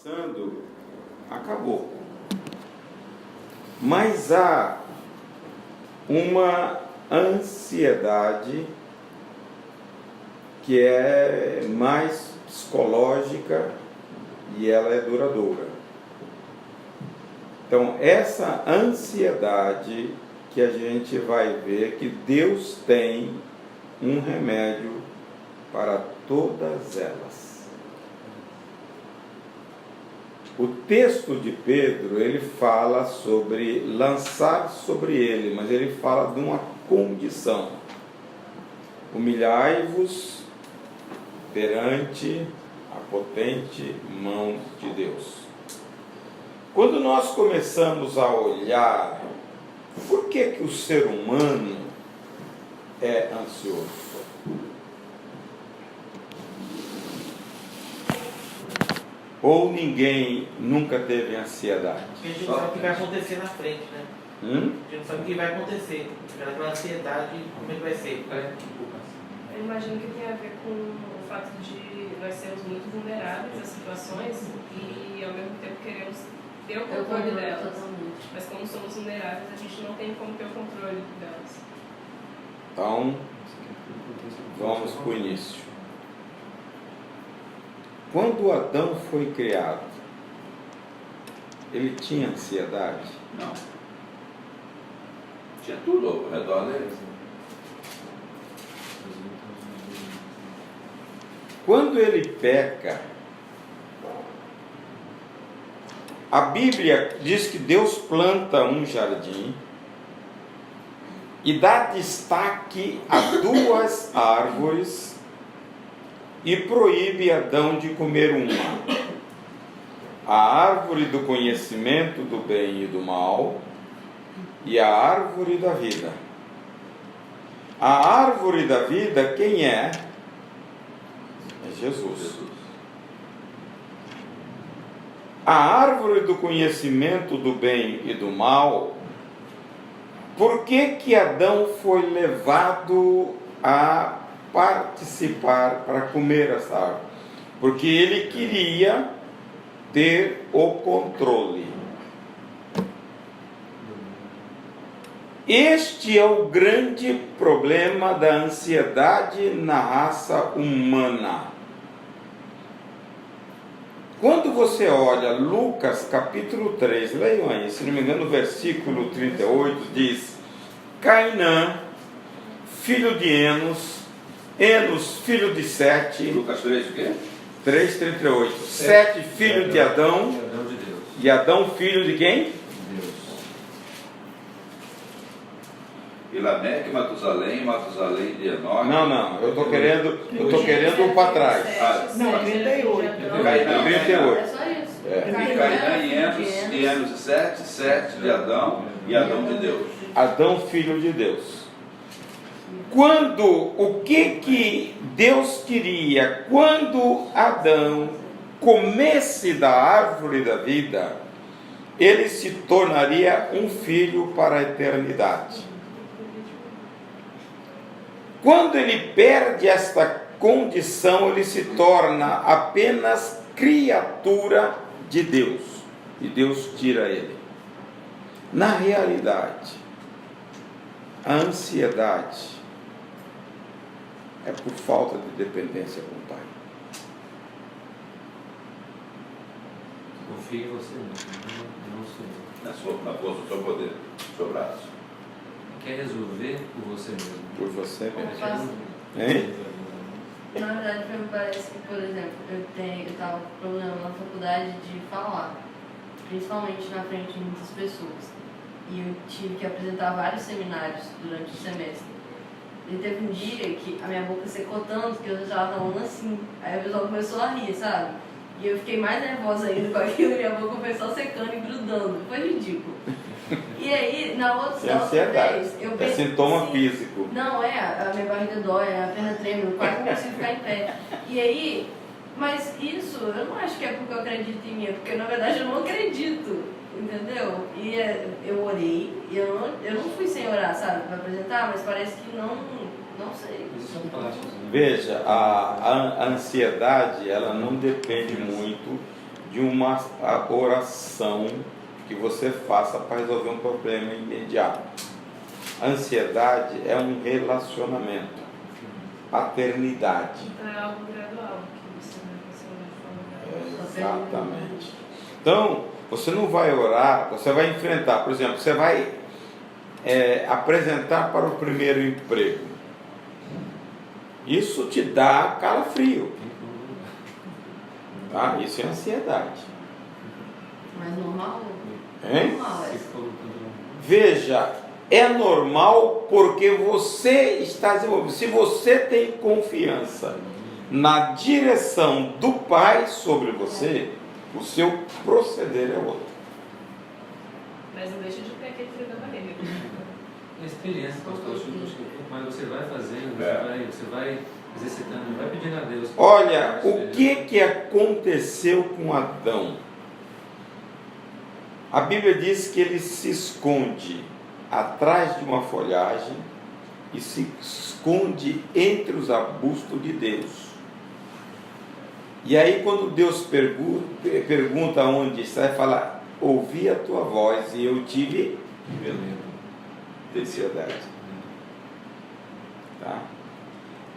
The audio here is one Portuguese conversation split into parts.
passando, acabou. Mas há uma ansiedade que é mais psicológica e ela é duradoura. Então, essa ansiedade que a gente vai ver que Deus tem um remédio para todas elas. O texto de Pedro, ele fala sobre lançar sobre ele, mas ele fala de uma condição. Humilhai-vos perante a potente mão de Deus. Quando nós começamos a olhar por que o ser humano é ansioso? Ou ninguém nunca teve ansiedade? Porque a gente não sabe o que vai acontecer na frente, né? A gente não sabe o que vai acontecer. Aquela ansiedade, como é que vai ser? Eu imagino que tem a ver com o fato de nós sermos muito vulneráveis às situações e ao mesmo tempo queremos ter o controle delas. Mas como somos vulneráveis, a gente não tem como ter o controle delas. Então, vamos para o início. Quando Adão foi criado, ele tinha ansiedade? Não. Tinha tudo ao redor dele. Quando ele peca, a Bíblia diz que Deus planta um jardim e dá destaque a duas árvores e proíbe Adão de comer uma: a árvore do conhecimento do bem e do mal e a árvore da vida. A árvore da vida, quem é? É Jesus. A árvore do conhecimento do bem e do mal, por que Adão foi levado a participar para comer essa árvore? Porque ele queria ter o controle. Este é o grande problema da ansiedade na raça humana. Quando você olha Lucas capítulo 3, leiam aí, se não me engano, no versículo 38, diz: Cainã, filho de Enos, Enos, filho de Sete. Lucas 3 o quê? 3:38. Sete, filho de Adão. E Adão, filho de quem? Deus. E Lameque, Matusalém, Matusalém de Enoque. Não, eu estou querendo para trás. Não, 38. Cainã, 38. É só isso. Cainã e Enos de Sete, Sete de Adão e Adão de Deus. Adão, filho de Deus. O que Deus queria? Quando Adão comesse da árvore da vida, ele se tornaria um filho para a eternidade. Quando ele perde esta condição, ele se torna apenas criatura de Deus. E Deus tira ele. Na realidade, a ansiedade é por falta de dependência com o Pai. Confie em você mesmo, não sei. Na força do seu poder, do seu braço. Quer resolver por você mesmo. Por você mesmo. Faço. Hein? Na verdade, me parece que, por exemplo, eu estava com problema na faculdade de falar, principalmente na frente de muitas pessoas. E eu tive que apresentar vários seminários durante o semestre. E teve um dia que a minha boca secou tanto que eu já estava falando assim. Aí o pessoal começou a rir, sabe? E eu fiquei mais nervosa ainda com aquilo e minha boca foi só secando e grudando. Foi ridículo. E aí, na outra vez, eu é sintoma assim, físico. Não, a minha barriga dói, a perna treme, eu quase não consigo ficar em pé. E aí, mas isso, eu não acho que é porque eu acredito em mim, é porque na verdade eu não acredito, entendeu? E eu orei, e eu não fui sem orar, sabe, para apresentar, mas parece que não sei. Veja, a ansiedade, ela não depende muito de uma oração que você faça para resolver um problema imediato. A ansiedade é um relacionamento, paternidade. Então é algo gradual que você vai Exatamente. Então, você não vai orar, você vai enfrentar, por exemplo, você vai apresentar para o primeiro emprego. Isso te dá calafrio. Tá? Isso é ansiedade. Mas normal? Hein? Normal, Se for tudo- Veja, é normal porque você está desenvolvendo. Se você tem confiança na direção do Pai sobre você, o seu proceder é outro. Mas não deixa de ter aquele frio da barriga. A experiência, pastor, mas você vai fazendo, você vai exercitando, vai pedindo a Deus. Olha, o que aconteceu com Adão? A Bíblia diz que ele se esconde atrás de uma folhagem e se esconde entre os arbustos de Deus. E aí quando Deus pergunta onde está, ele fala: ouvi a tua voz e eu tive ansiedade. Tá?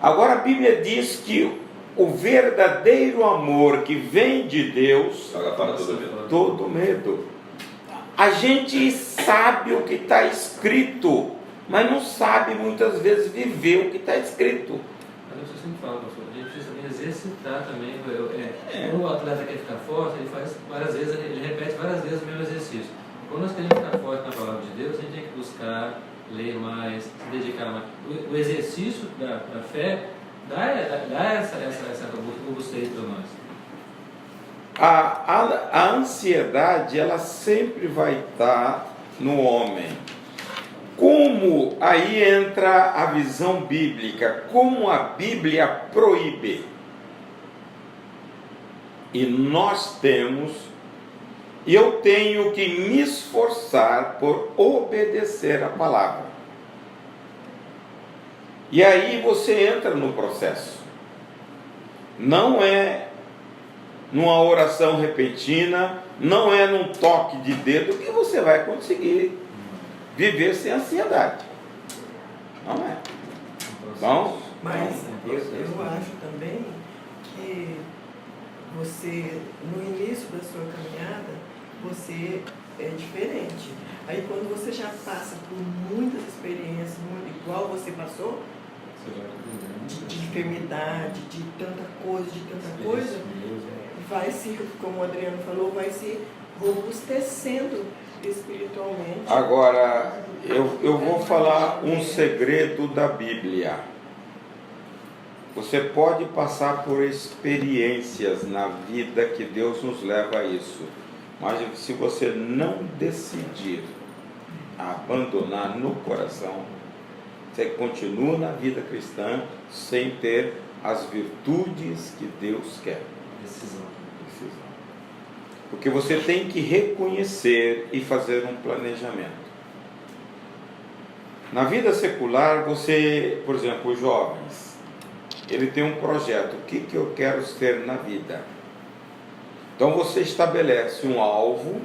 Agora a Bíblia diz que o verdadeiro amor que vem de Deus Joga fora todo medo. todo medo. A gente sabe o que está escrito, mas não sabe muitas vezes viver o que está escrito. Mas eu sempre falo, pastor, a gente precisa também exercitar também. Quando o atleta quer ficar forte, ele faz várias vezes, ele repete várias vezes o mesmo exercício. Quando nós queremos ficar forte na palavra de Deus, a gente tem que buscar, ler mais, se dedicar mais. O exercício da fé dá essa robustez para nós. A ansiedade, ela sempre vai estar no homem. Como aí entra a visão bíblica, como a Bíblia proíbe. E eu tenho que me esforçar por obedecer a palavra. E aí você entra no processo. Não é numa oração repentina, não é num toque de dedo que você vai conseguir viver sem ansiedade. Não é? Então, Mas eu acho também que você, no início da sua caminhada, você é diferente. Aí quando você já passa por muitas experiências, igual você passou, de enfermidade, de tanta coisa, vai se, como o Adriano falou, vai se robustecendo espiritualmente. agora, eu vou falar um segredo da Bíblia. Você pode passar por experiências na vida que Deus nos leva a isso. Mas se você não decidir abandonar no coração, você continua na vida cristã sem ter as virtudes que Deus quer. Decisão. Porque você tem que reconhecer e fazer um planejamento. Na vida secular, você, por exemplo, os jovens, ele tem um projeto, o que eu quero ser na vida? Então você estabelece um alvo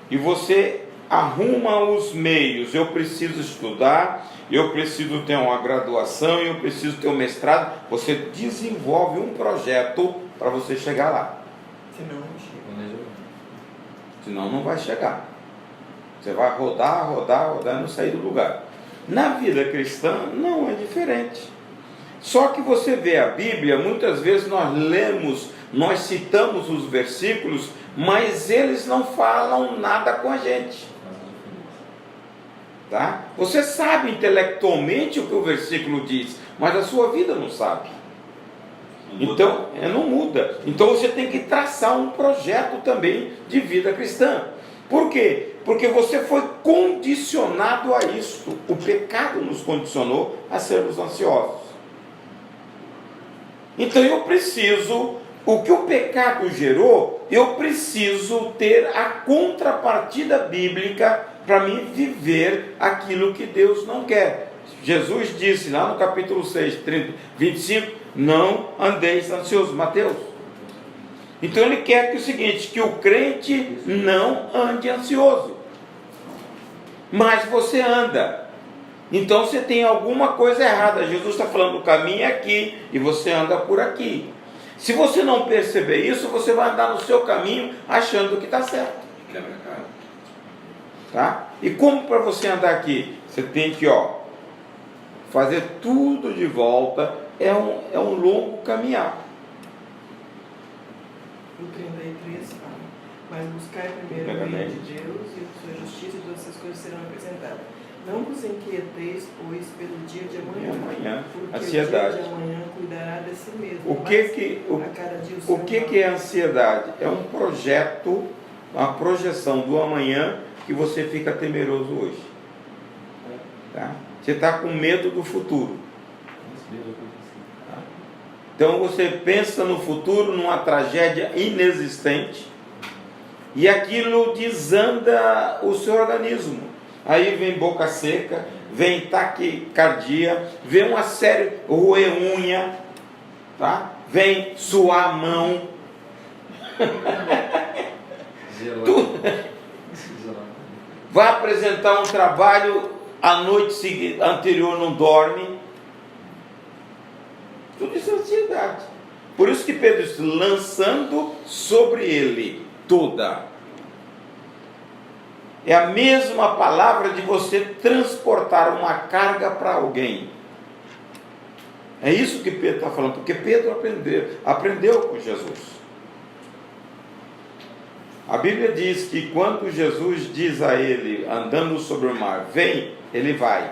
e você arruma os meios. Eu preciso estudar, eu preciso ter uma graduação, eu preciso ter um mestrado. Você desenvolve um projeto para você chegar lá. Senão não vai chegar. Você vai rodar e não sair do lugar. Na vida cristã não é diferente. Só que você vê a Bíblia, muitas vezes nós citamos os versículos, mas eles não falam nada com a gente. Tá? Você sabe intelectualmente o que o versículo diz, mas a sua vida não sabe. Então, não muda. Então você tem que traçar um projeto também de vida cristã. Por quê? Porque você foi condicionado a isto. O pecado nos condicionou a sermos ansiosos. Então eu preciso, o que o pecado gerou, eu preciso ter a contrapartida bíblica para mim viver aquilo que Deus não quer. Jesus disse lá no capítulo 6, 25, não andeis ansiosos. Mateus. Então ele quer que o seguinte, que o crente não ande ansioso. Mas você anda. Então você tem alguma coisa errada. Jesus está falando, o caminho é aqui e você anda por aqui. Se você não perceber isso, você vai andar no seu caminho achando que está certo. Quebra a cara. Tá? E como para você andar aqui? Você tem que fazer tudo de volta. É um longo caminhar. O 33 fala, mas buscai primeiro o reino de Deus e a sua justiça, e todas essas coisas serão acrescentadas. Não vos inquieteis, pois, pelo dia de amanhã, porque ansiedade. o dia de amanhã cuidará de si mesmo. O que é ansiedade? É um projeto, uma projeção do amanhã que você fica temeroso hoje. Tá? Você está com medo do futuro. Então você pensa no futuro, numa tragédia inexistente, e aquilo desanda o seu organismo. Aí vem boca seca, vem taquicardia, vem uma série, roer unha, tá? Vem suar a mão. Vai apresentar um trabalho, a noite anterior não dorme. Tudo isso é ansiedade. Por isso que Pedro diz, lançando sobre ele toda. É a mesma palavra de você transportar uma carga para alguém. É isso que Pedro está falando, porque Pedro aprendeu com Jesus. A Bíblia diz que quando Jesus diz a ele, andando sobre o mar, vem, ele vai.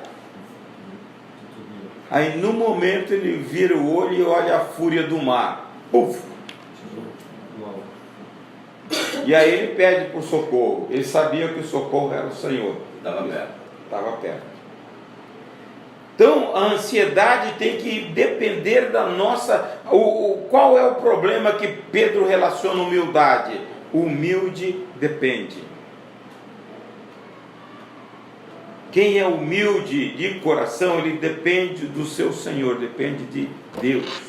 Aí no momento ele vira o olho e olha a fúria do mar. Puf! E aí ele pede por socorro. Ele sabia que o socorro era o Senhor. Estava perto. Então a ansiedade tem que depender da nossa... Qual é o problema que Pedro relaciona humildade? O humilde depende. Quem é humilde de coração, ele depende do seu Senhor, depende de Deus.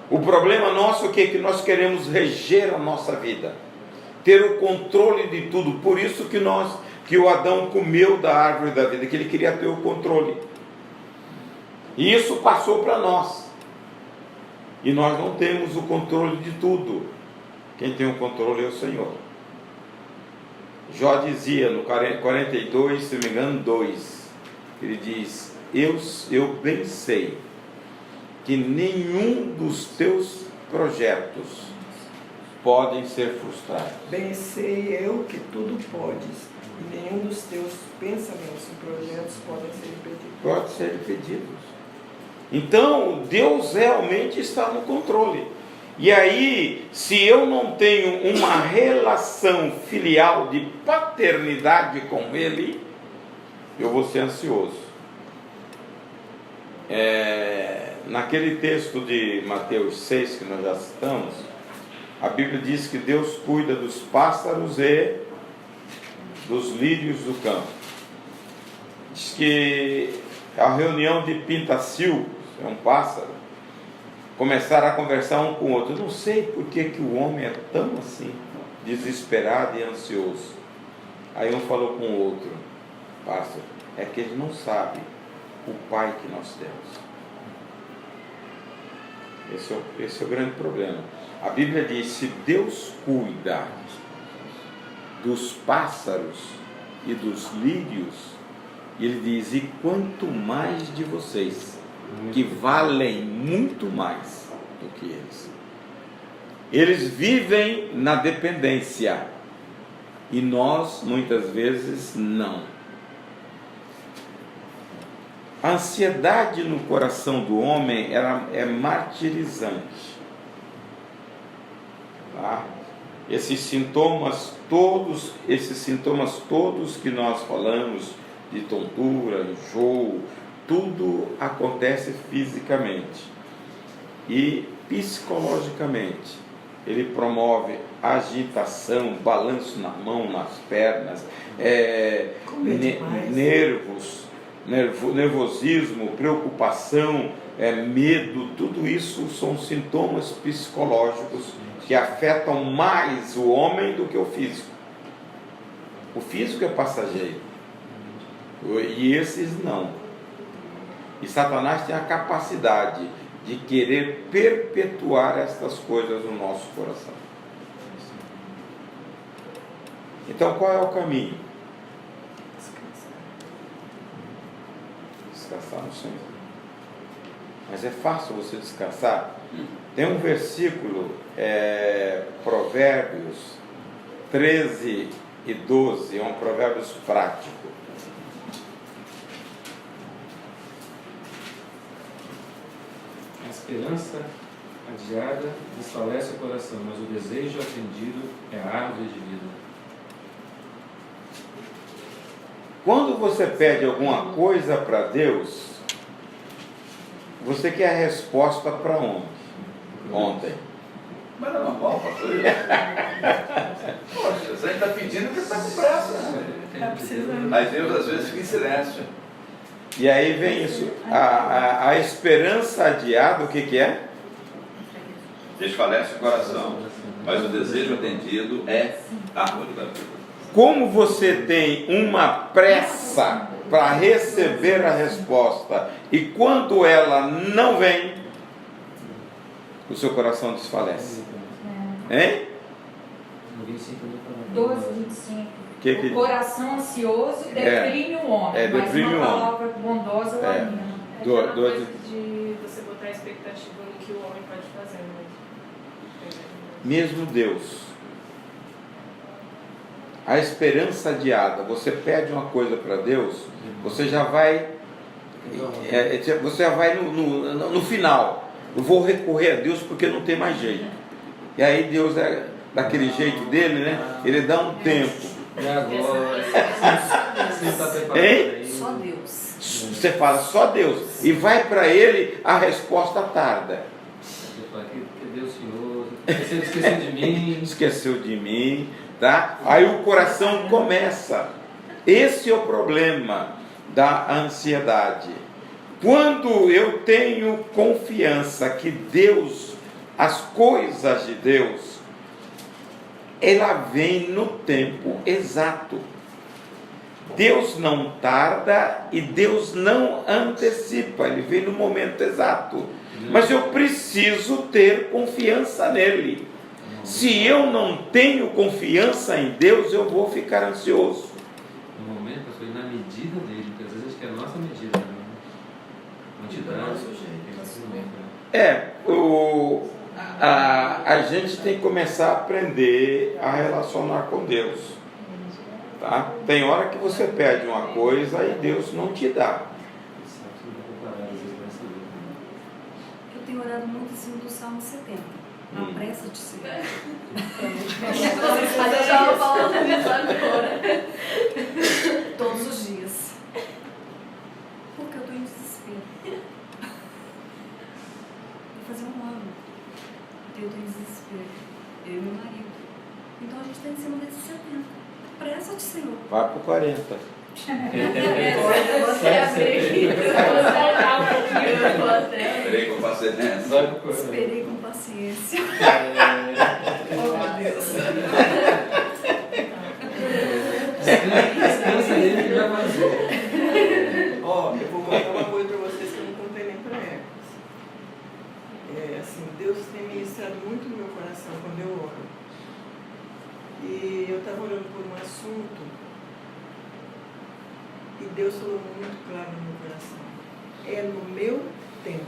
O problema nosso é que nós queremos reger a nossa vida, ter o controle de tudo. Por isso que o Adão comeu da árvore da vida, que ele queria ter o controle. E isso passou para nós. E nós não temos o controle de tudo. Quem tem o controle é o Senhor. Jó dizia no 42, se não me engano, 2, ele diz, eu bem sei que nenhum dos teus projetos podem ser frustrados. Bem sei eu que tudo podes, e nenhum dos teus pensamentos e projetos podem ser impedidos. Pode ser impedidos. Então, Deus realmente está no controle. E aí, se eu não tenho uma relação filial de paternidade com Ele, eu vou ser ansioso. Naquele texto de Mateus 6 que nós já citamos, a Bíblia diz que Deus cuida dos pássaros e dos lírios do campo. Diz que a reunião de pintacilgos, é um pássaro, começaram a conversar um com o outro. Eu não sei por que o homem é tão assim, desesperado e ansioso. Aí um falou com o outro, pássaro, é que ele não sabe o pai que nós temos. Esse é o grande problema. A Bíblia diz, se Deus cuida dos pássaros e dos lírios, ele diz, e quanto mais de vocês, que valem muito mais do que eles. Eles vivem na dependência e nós muitas vezes não. A ansiedade no coração do homem é martirizante. Tá? Esses sintomas todos que nós falamos, de tontura, enjoo, tudo acontece fisicamente e psicologicamente. Ele promove agitação, balanço na mão, nas pernas, nervosismo, preocupação, medo, tudo isso são sintomas psicológicos que afetam mais o homem do que o físico. O físico é passageiro, e esses não. E Satanás tem a capacidade de querer perpetuar estas coisas no nosso coração. Então, qual é o caminho? Descansar no Senhor. Mas é fácil você descansar? Tem um versículo, Provérbios 13 e 12, é um Provérbios prático. A esperança adiada desfalece o coração, mas o desejo atendido é a árvore de vida. Quando você pede alguma coisa para Deus, você quer a resposta para ontem. Mas não é normal, pastor. Poxa, você está pedindo porque está com pressa. Está precisando. Mas Deus às vezes fica em silêncio. E aí vem isso, a esperança adiada, o que é? Desfalece o coração, mas o desejo atendido é a árvore da vida. Como você tem uma pressa para receber a resposta, e quando ela não vem, o seu coração desfalece. Hein? 12:25. Que... O coração ansioso deprime o homem, mas deprime uma o homem. palavra bondosa o anima. É aquela coisa de você botar a expectativa no que o homem pode fazer. Mesmo Deus, a esperança adiada, você pede uma coisa para Deus, você já vai no final. Eu vou recorrer a Deus porque não tem mais jeito. E aí Deus é daquele jeito dele, né? Ele dá um tempo. E agora? Você está preparado Hein? aí? Só Deus. Você fala só Deus e vai para ele, a resposta tarda. Você fala que Deus Senhor, você esqueceu de mim. Esqueceu de mim, tá? Aí o coração começa. Esse é o problema da ansiedade. Quando eu tenho confiança que Deus, as coisas de Deus, ela vem no tempo exato. Deus não tarda e Deus não antecipa, ele vem no momento exato. Mas eu preciso ter confiança nele. Se eu não tenho confiança em Deus, eu vou ficar ansioso. No momento, foi na medida dele, porque às vezes a gente quer a nossa medida, né? Quantidade. A gente tem que começar a aprender a relacionar com Deus. Tá? Tem hora que você pede uma coisa e Deus não te dá. Eu tenho orado muito em cima do Salmo 70. Na pressa de se ver. Mas eu estava falando isso agora. Todos os dias. Porque eu estou em desespero. Vou fazer um ano. Eu estou em desespero. Eu e meu marido. Então a gente está em cima desses 70. Pressa-te, Senhor. Vai para o 40. Você abrir. Esperei com paciência. Esperei com paciência. Oh, meu Deus. Descansa nele que vai fazer. Ó, eu vou contar uma coisa para vocês que eu não contei nem para Ecos. Assim, Deus tem ministrado muito no meu coração quando eu oro. E eu estava orando por um assunto e Deus falou muito claro no meu coração. É no meu tempo.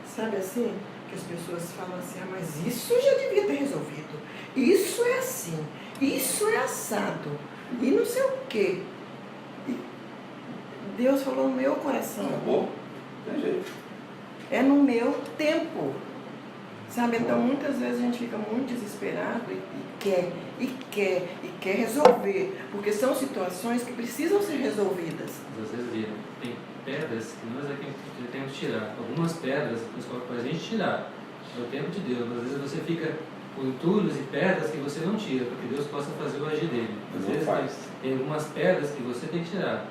Sabe assim? Que as pessoas falam assim, mas isso já devia ter resolvido. Isso é assim. Isso é assado. E não sei o quê. E Deus falou no meu coração. Acabou? Tem jeito. É no meu tempo. Sabe, então muitas vezes a gente fica muito desesperado e quer resolver, porque são situações que precisam ser resolvidas. Às vezes viram, tem pedras que nós aqui temos que tirar. Algumas pedras o pessoal faz a gente tirar. É o tempo de Deus. Às vezes você fica com entulhos e pedras que você não tira, para que Deus possa fazer o agir dele. Às vezes tem algumas pedras que você tem que tirar.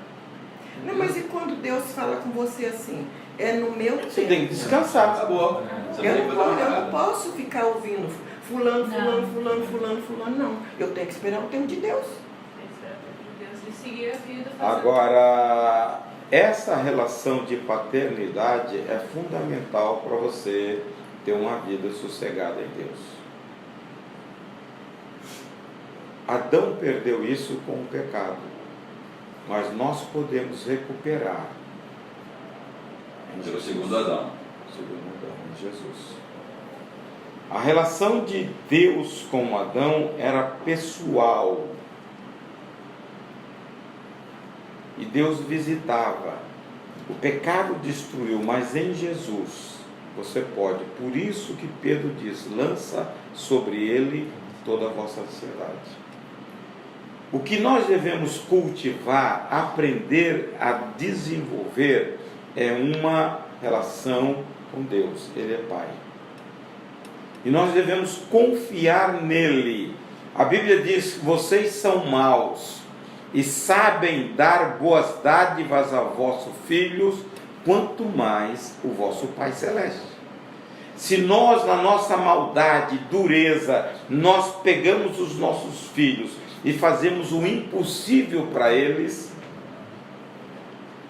Não, mas e quando Deus fala com você assim, é no meu tempo. Você tem que descansar. Acabou. Você não tem que fazer mais Eu não nada. posso ficar ouvindo fulano, não. Eu tenho que esperar o tempo de Deus. Deus e seguir a vida. Agora, essa relação de paternidade é fundamental para você ter uma vida sossegada em Deus. Adão perdeu isso com o pecado, mas nós podemos recuperar Pelo segundo Adão. Segundo Adão, em Jesus. A relação de Deus com Adão era pessoal. E Deus visitava. O pecado destruiu, mas em Jesus você pode. Por isso que Pedro diz: lança sobre ele toda a vossa ansiedade. O que nós devemos cultivar, aprender a desenvolver, é uma relação com Deus. Ele é Pai. E nós devemos confiar nele. A Bíblia diz: vocês são maus e sabem dar boas dádivas a vossos filhos, quanto mais o vosso Pai Celeste. Se nós, na nossa maldade, dureza, nós pegamos os nossos filhos e fazemos o impossível para eles,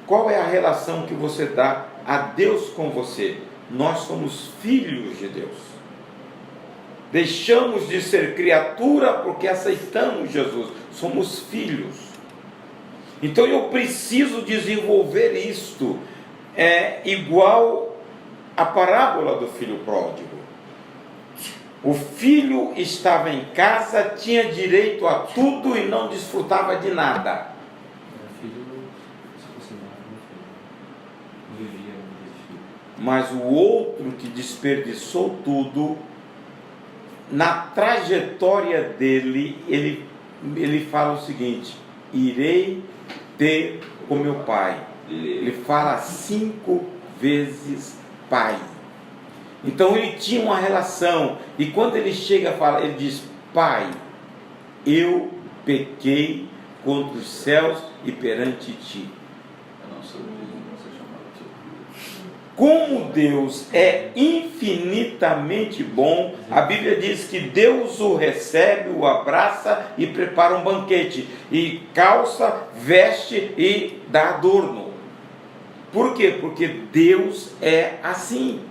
qual é a relação que você dá a Deus com você? Nós somos filhos de Deus. Deixamos de ser criatura porque aceitamos Jesus. Somos filhos. Então eu preciso desenvolver isto. É igual a parábola do filho pródigo. O filho estava em casa, tinha direito a tudo e não desfrutava de nada. O filho se aproximava do filho. Não vivia desse filho. Mas o outro que desperdiçou tudo, na trajetória dele, ele fala o seguinte: irei ter com meu pai. Ele fala 5 vezes pai. Então ele tinha uma relação, e quando ele chega a falar, ele diz: pai, eu pequei contra os céus e perante ti. Eu não sou digno de ser chamado de seu filho. Como Deus é infinitamente bom, a Bíblia diz que Deus o recebe, o abraça e prepara um banquete, e calça, veste e dá adorno. Por quê? Porque Deus é assim.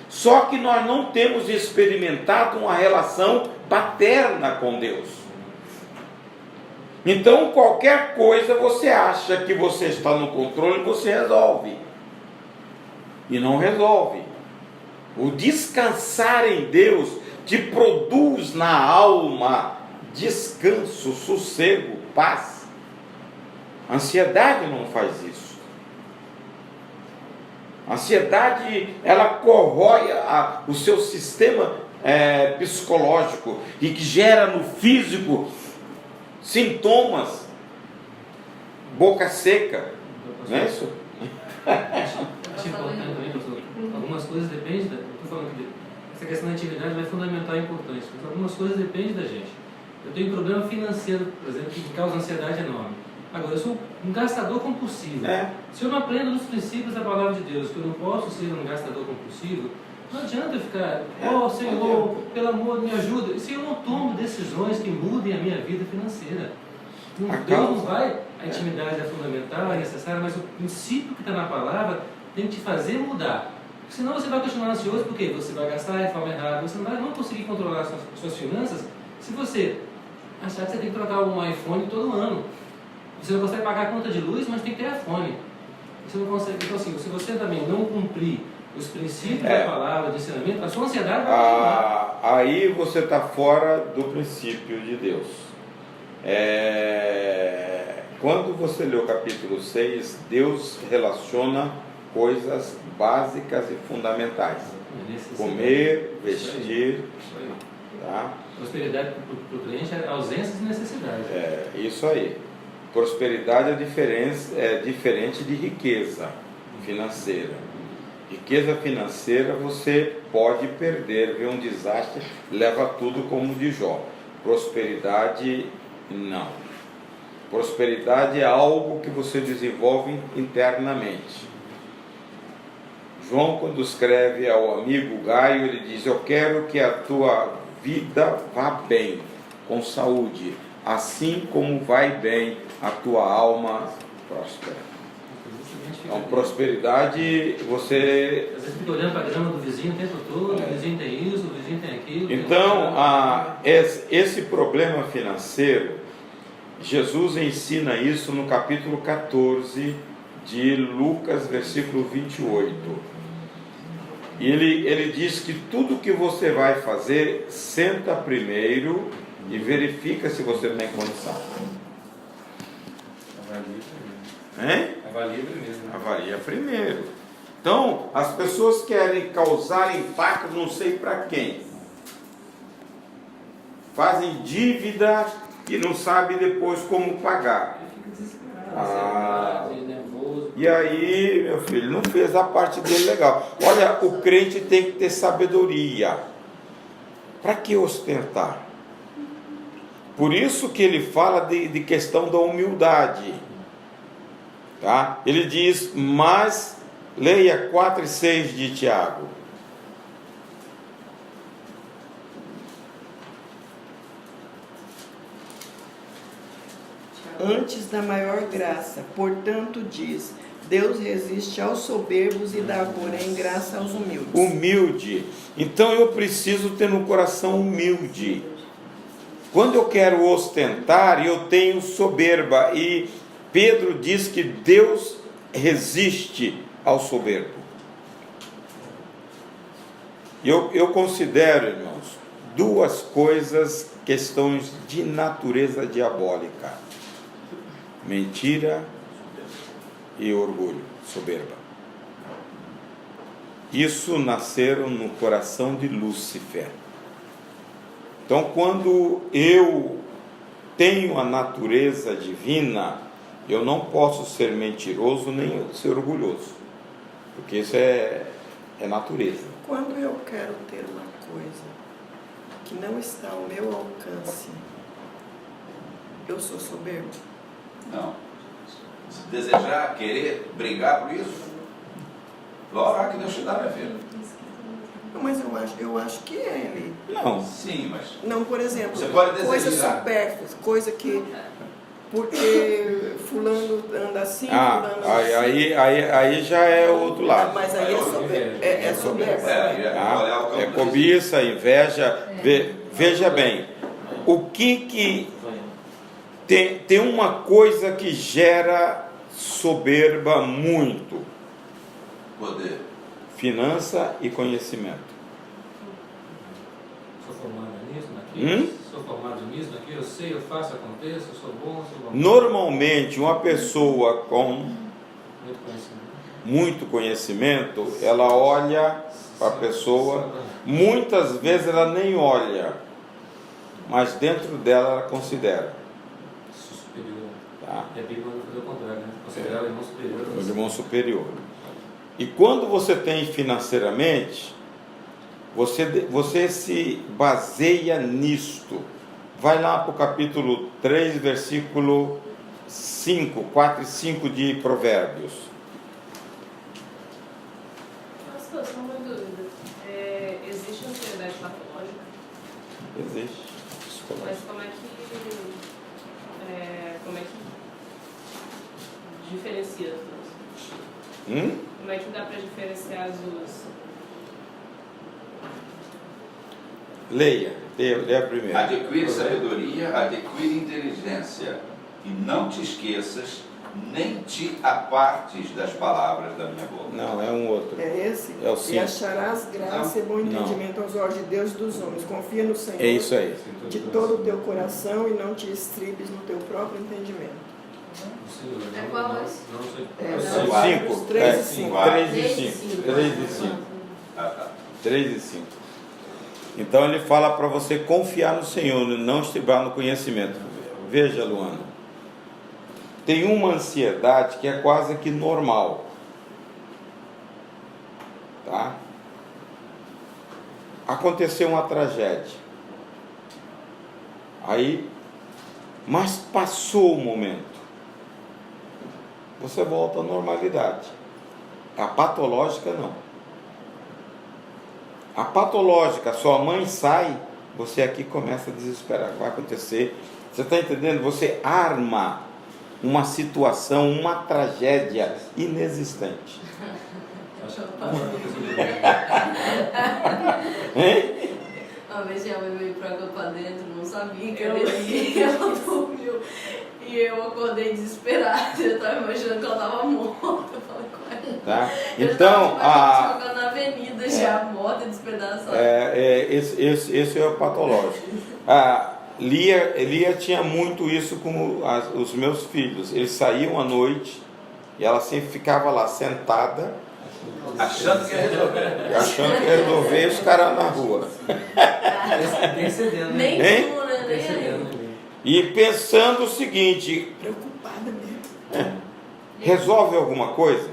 Só que nós não temos experimentado uma relação paterna com Deus. Então qualquer coisa você acha que você está no controle, você resolve. E não resolve. O descansar em Deus te produz na alma descanso, sossego, paz. A ansiedade não faz isso. A ansiedade, ela corrói o seu sistema psicológico e que gera no físico sintomas, boca seca, não é isso? Acho importante também, pastor, algumas coisas dependem da... Estou falando que essa questão da atividade é fundamental e importante, mas algumas coisas dependem da gente. Eu tenho um problema financeiro, por exemplo, que causa ansiedade enorme. Agora, eu sou um gastador compulsivo. Se eu não aprendo nos princípios da palavra de Deus que eu não posso ser um gastador compulsivo, não adianta eu ficar: oh Senhor, pelo amor, me ajuda. Se eu não tomo decisões que mudem a minha vida financeira, Deus não vai. A intimidade é fundamental, é necessária, mas o princípio que está na palavra tem que te fazer mudar. Senão você vai continuar ansioso, porque você vai gastar de forma errada, você não vai conseguir controlar suas finanças se você achar que você tem que trocar um iPhone todo ano. Você não consegue pagar a conta de luz, mas tem que ter iPhone. Você não consegue. Então, assim, se você também não cumprir os princípios da palavra, de ensinamento, a sua ansiedade vai continuar. Aí você está fora do princípio de Deus. Quando você lê o capítulo 6, Deus relaciona coisas básicas e fundamentais: comer, vestir. Tá? Prosperidade para o cliente é ausência de necessidade. Isso aí. Prosperidade é diferente de riqueza financeira. Riqueza financeira você pode perder, vê um desastre, leva tudo como de Jó. Prosperidade, não. Prosperidade é algo que você desenvolve internamente. João, quando escreve ao amigo Gaio, ele diz: eu quero que a tua vida vá bem, com saúde, assim como vai bem a tua alma próspera. Então, prosperidade, você... Às vezes fica olhando para a grama do vizinho o tempo todo, o vizinho tem isso, o vizinho tem aquilo. Então, esse problema financeiro, Jesus ensina isso no capítulo 14 de Lucas, versículo 28. E ele diz que tudo que você vai fazer, senta primeiro e verifica se você tem condição. Avalia primeiro. Avalia primeiro. Então, as pessoas querem causar impacto não sei para quem. Fazem dívida e não sabem depois como pagar. Nervoso. E aí, meu filho, não fez a parte dele legal. Olha, o crente tem que ter sabedoria. Para que ostentar? Por isso que ele fala de questão da humildade. Tá? Ele diz, mas leia 4 e 6 de Tiago. Antes da maior graça, portanto diz, Deus resiste aos soberbos e dá, porém, graça aos humildes. Humilde. Então eu preciso ter um coração humilde. Quando eu quero ostentar, eu tenho soberba. E Pedro diz que Deus resiste ao soberbo. Eu considero, irmãos, 2 coisas, questões de natureza diabólica: mentira e orgulho, soberba. Isso nasceram no coração de Lúcifer. Então, quando eu tenho a natureza divina, eu não posso ser mentiroso nem ser orgulhoso, porque isso é natureza. Quando eu quero ter uma coisa que não está ao meu alcance, eu sou soberbo? Não. Se desejar, querer, brigar por isso, ora que Deus te dá, minha filha. Não, mas eu acho que é ele. Não. Sim, mas Não, por exemplo, você pode desejar. coisas supérfluas, coisa que... Porque fulano anda assim, fulano anda assim. Aí já é o outro lado. Mas aí é soberba. É soberba. É cobiça, inveja. Veja bem, o que tem uma coisa que gera soberba muito: Poder. finança e conhecimento. Sou formado nisso, naquilo. Sou formado nisso, naquilo. Eu sei, eu faço, aconteço, eu sou bom, sou bom. Normalmente, uma pessoa com Muito conhecimento. muito conhecimento, ela olha para a pessoa, muitas vezes ela nem olha, mas dentro dela ela considera. Superior. Tá? E a Bíblia manda fazer o contrário, né? Considerar o irmão superior. O irmão superior. E quando você tem financeiramente, você se baseia nisto. Vai lá para o capítulo 3, versículo 5, 4 e 5 de Provérbios. Pastor, só uma dúvida. Existe ansiedade patológica? Existe. Mas como é que diferencia as duas? Como é que dá para diferenciar as duas? Leia primeiro. Adquire sabedoria, adquire inteligência, e não te esqueças, nem te apartes das palavras da minha boca. Não, é um outro. É esse? É o E 5. acharás graça e bom entendimento aos olhos de Deus e dos homens. Confia no Senhor É isso aí. de todo o teu coração e não te estribes no teu próprio entendimento. É qual é esse? Não sei. É, Cinco. os 3 e 5. 3 e 5. 3 e 5. Ah, tá. 3 e 5. Então ele fala para você confiar no Senhor, não estribar no conhecimento. Veja, Luana, tem uma ansiedade que é quase que normal, tá? Aconteceu uma tragédia, mas passou o momento, você volta à normalidade. A patológica não. A patológica, sua mãe sai, você aqui começa a desesperar. Vai acontecer. Você está entendendo? Você arma uma situação, uma tragédia inexistente. Acho que Uma vez minha mãe veio pra cá pra dentro, não sabia que ela dormiu. E eu acordei desesperada. Eu tava imaginando que ela tava morta. Eu falei com ela. Tá? Eu Então, tava jogando na avenida já, morta, despedaçada. esse é o patológico. Lia tinha muito isso com os meus filhos. Eles saíam à noite e ela sempre ficava lá sentada, Achando que ia resolver os caras na rua. nem cedendo. Nem Hein? tu, né? Nem aí. E pensando o seguinte: Preocupada mesmo. resolve alguma coisa?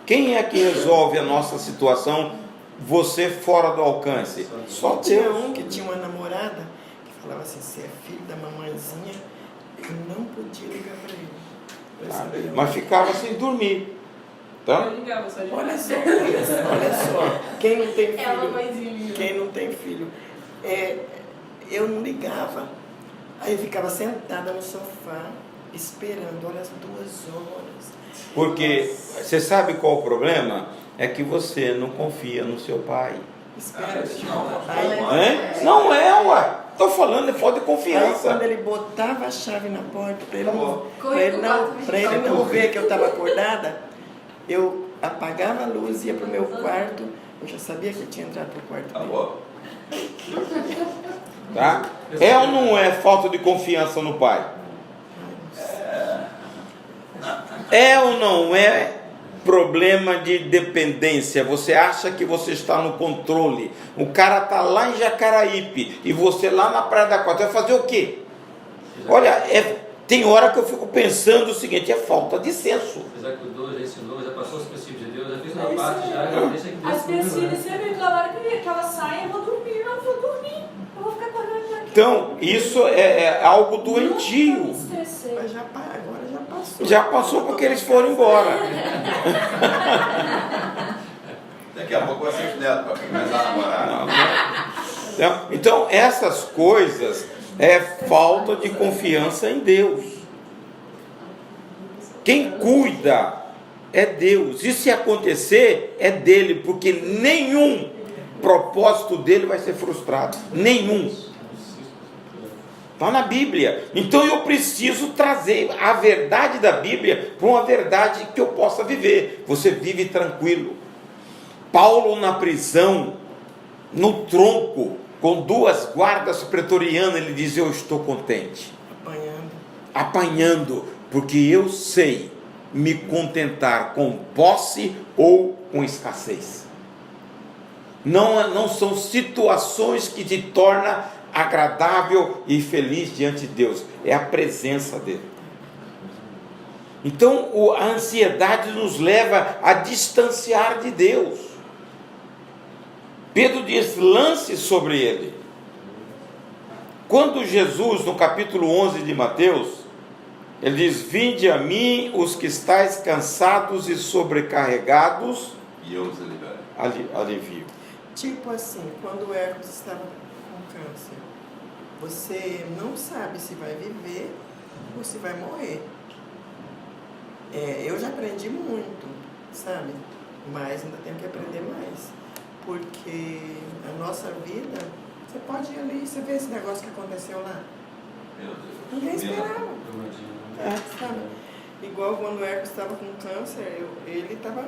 Quem é que resolve a nossa situação? Você fora do alcance? Só Tinha Deus. um que tinha uma namorada que falava assim, você é filho da mamãezinha, eu não podia ligar para ele. Pra saber Mas ficava sem dormir. Tá? Eu ligava só de Olha só, quem não tem É a filho, mamãezinha. quem não tem filho, eu não ligava. Aí eu ficava sentada no sofá, esperando, olha, as 2 horas. Porque você sabe qual o problema? É que você não confia no seu pai. Espera, não. Hein? Não é, ué. Estou falando, é falta de Aí confiança. quando ele botava a chave na porta, para ele não, Corria pro quarto, pra ele não ver que eu estava acordada, eu apagava a luz, ia para o meu quarto, eu já sabia que eu tinha entrado para o quarto Tá dele. bom? Tá? É ou não é falta de confiança no pai? É ou não é problema de dependência? Você acha que você está no controle. O cara está lá em Jacaraípe e você lá na Praia da Costa. Vai fazer o quê? Olha, tem hora que eu fico pensando o seguinte: é falta de senso. Já cuidou, já ensinou, já passou os princípios de Deus, já fez uma parte, já deixa que Deus As minhas cuide, filhas sempre reclamaram que ela sai, eu vou dormir, eu vou dormir. Eu vou ficar acordando aqui. Então, isso é algo Nunca me doentio. estressei. Mas agora já passou. Já passou porque eles foram embora. Daqui a pouco vai ser neto para começar a namorar. Não. Então, essas coisas é falta de confiança em Deus. Quem cuida é Deus. E se acontecer, é dele, porque nenhum propósito dele vai ser frustrado. Nenhum. Está na Bíblia. Então eu preciso trazer a verdade da Bíblia para uma verdade que eu possa viver. Você vive tranquilo. Paulo na prisão, no tronco, com 2 guardas pretorianas, ele diz: eu estou contente. Apanhando, porque eu sei me contentar com posse ou com escassez. Não são situações que te tornam agradável e feliz diante de Deus, é a presença dele. Então a ansiedade nos leva a distanciar de Deus. Pedro diz: lance sobre ele. Quando Jesus, no capítulo 11 de Mateus, ele diz: vinde a mim os que estáis cansados e sobrecarregados, E eu os liberei. alivio. Tipo assim, quando o Hércules estava com câncer, você não sabe se vai viver ou se vai morrer. Eu já aprendi muito, sabe? Mas ainda tenho que aprender mais. Porque a nossa vida, você pode ir ali, você vê esse negócio que aconteceu lá. Meu Deus. Ninguém esperava. né? Sabe? Igual quando o Hércules estava com câncer, ele estava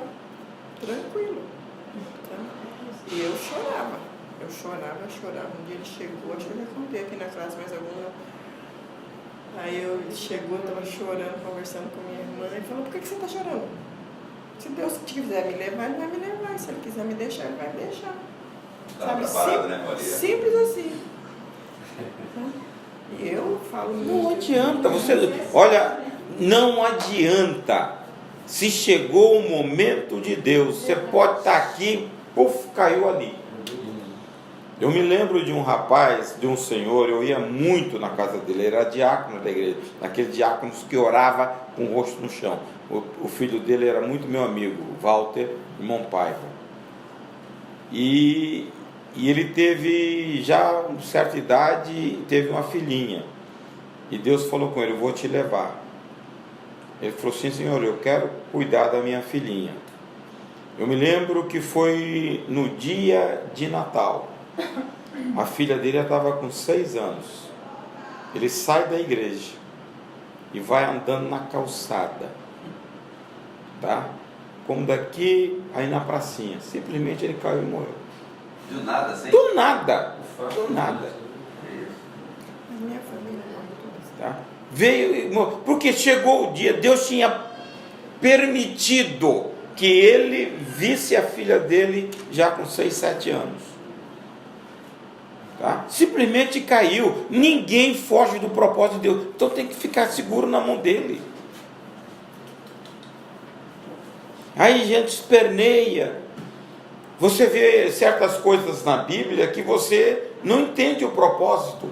tranquilo. Tá? E eu chorava. Um dia ele chegou, acho que eu já contei aqui na classe mais alguma. Aí ele chegou, eu estava chorando, conversando com minha irmã, e falou: por que você está chorando? Se Deus quiser me levar, ele vai me levar. Se ele quiser me deixar, ele vai me deixar. Estava preparado, né, Maria? Simples assim. E eu falo Não muito. adianta, olha, não adianta. Se chegou o momento de Deus, você pode estar aqui, puf, caiu ali. Eu me lembro de um rapaz, de um senhor, eu ia muito na casa dele, era diácono da igreja, daqueles diáconos que orava com o rosto no chão. O filho dele era muito meu amigo, Walter, irmão Paiva. E E ele teve já uma certa idade e teve uma filhinha. E Deus falou com ele: eu vou te levar. Ele falou assim: Senhor, eu quero cuidar da minha filhinha. Eu me lembro que foi no dia de Natal. A filha dele estava com 6 anos. Ele sai da igreja e vai andando na calçada, tá? Como daqui aí na pracinha. Simplesmente ele caiu e morreu. Do nada, sem... Do nada. Do nada. A minha família é toda. Tá? Veio, porque chegou o dia, Deus tinha permitido que ele visse a filha dele já com 6, 7 anos. Tá? Simplesmente caiu. Ninguém foge do propósito de Deus. Então tem que ficar seguro na mão dele. Aí a gente esperneia. Você vê certas coisas na Bíblia que você não entende o propósito.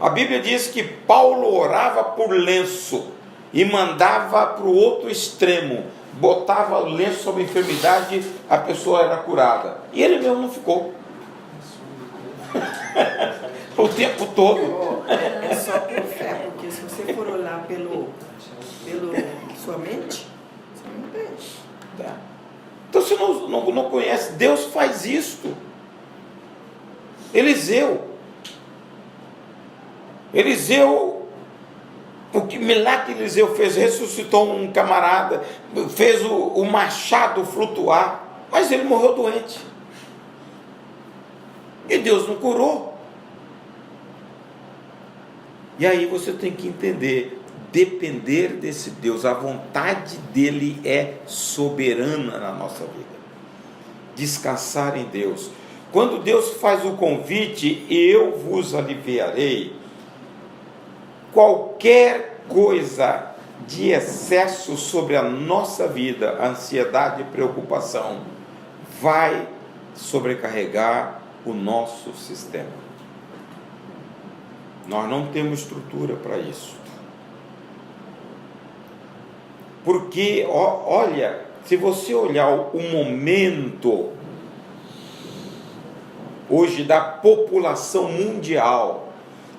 A Bíblia diz que Paulo orava por lenço e mandava para o outro extremo. Botava o lenço sobre a enfermidade, a pessoa era curada. E ele mesmo não ficou. O tempo todo. É só por fé, porque se você for olhar pelo sua mente, você não entende. Tá? Então você não conhece. Deus faz isto. Eliseu, o que milagre que Eliseu fez? Ressuscitou um camarada, fez o machado flutuar, mas ele morreu doente. E Deus não curou. E aí você tem que entender, depender desse Deus, a vontade dele é soberana na nossa vida. Descansar em Deus. Quando Deus faz o convite, eu vos aliviarei, qualquer coisa de excesso sobre a nossa vida, ansiedade e preocupação, vai sobrecarregar o nosso sistema. Nós não temos estrutura para isso. Porque, olha, se você olhar o momento hoje da população mundial,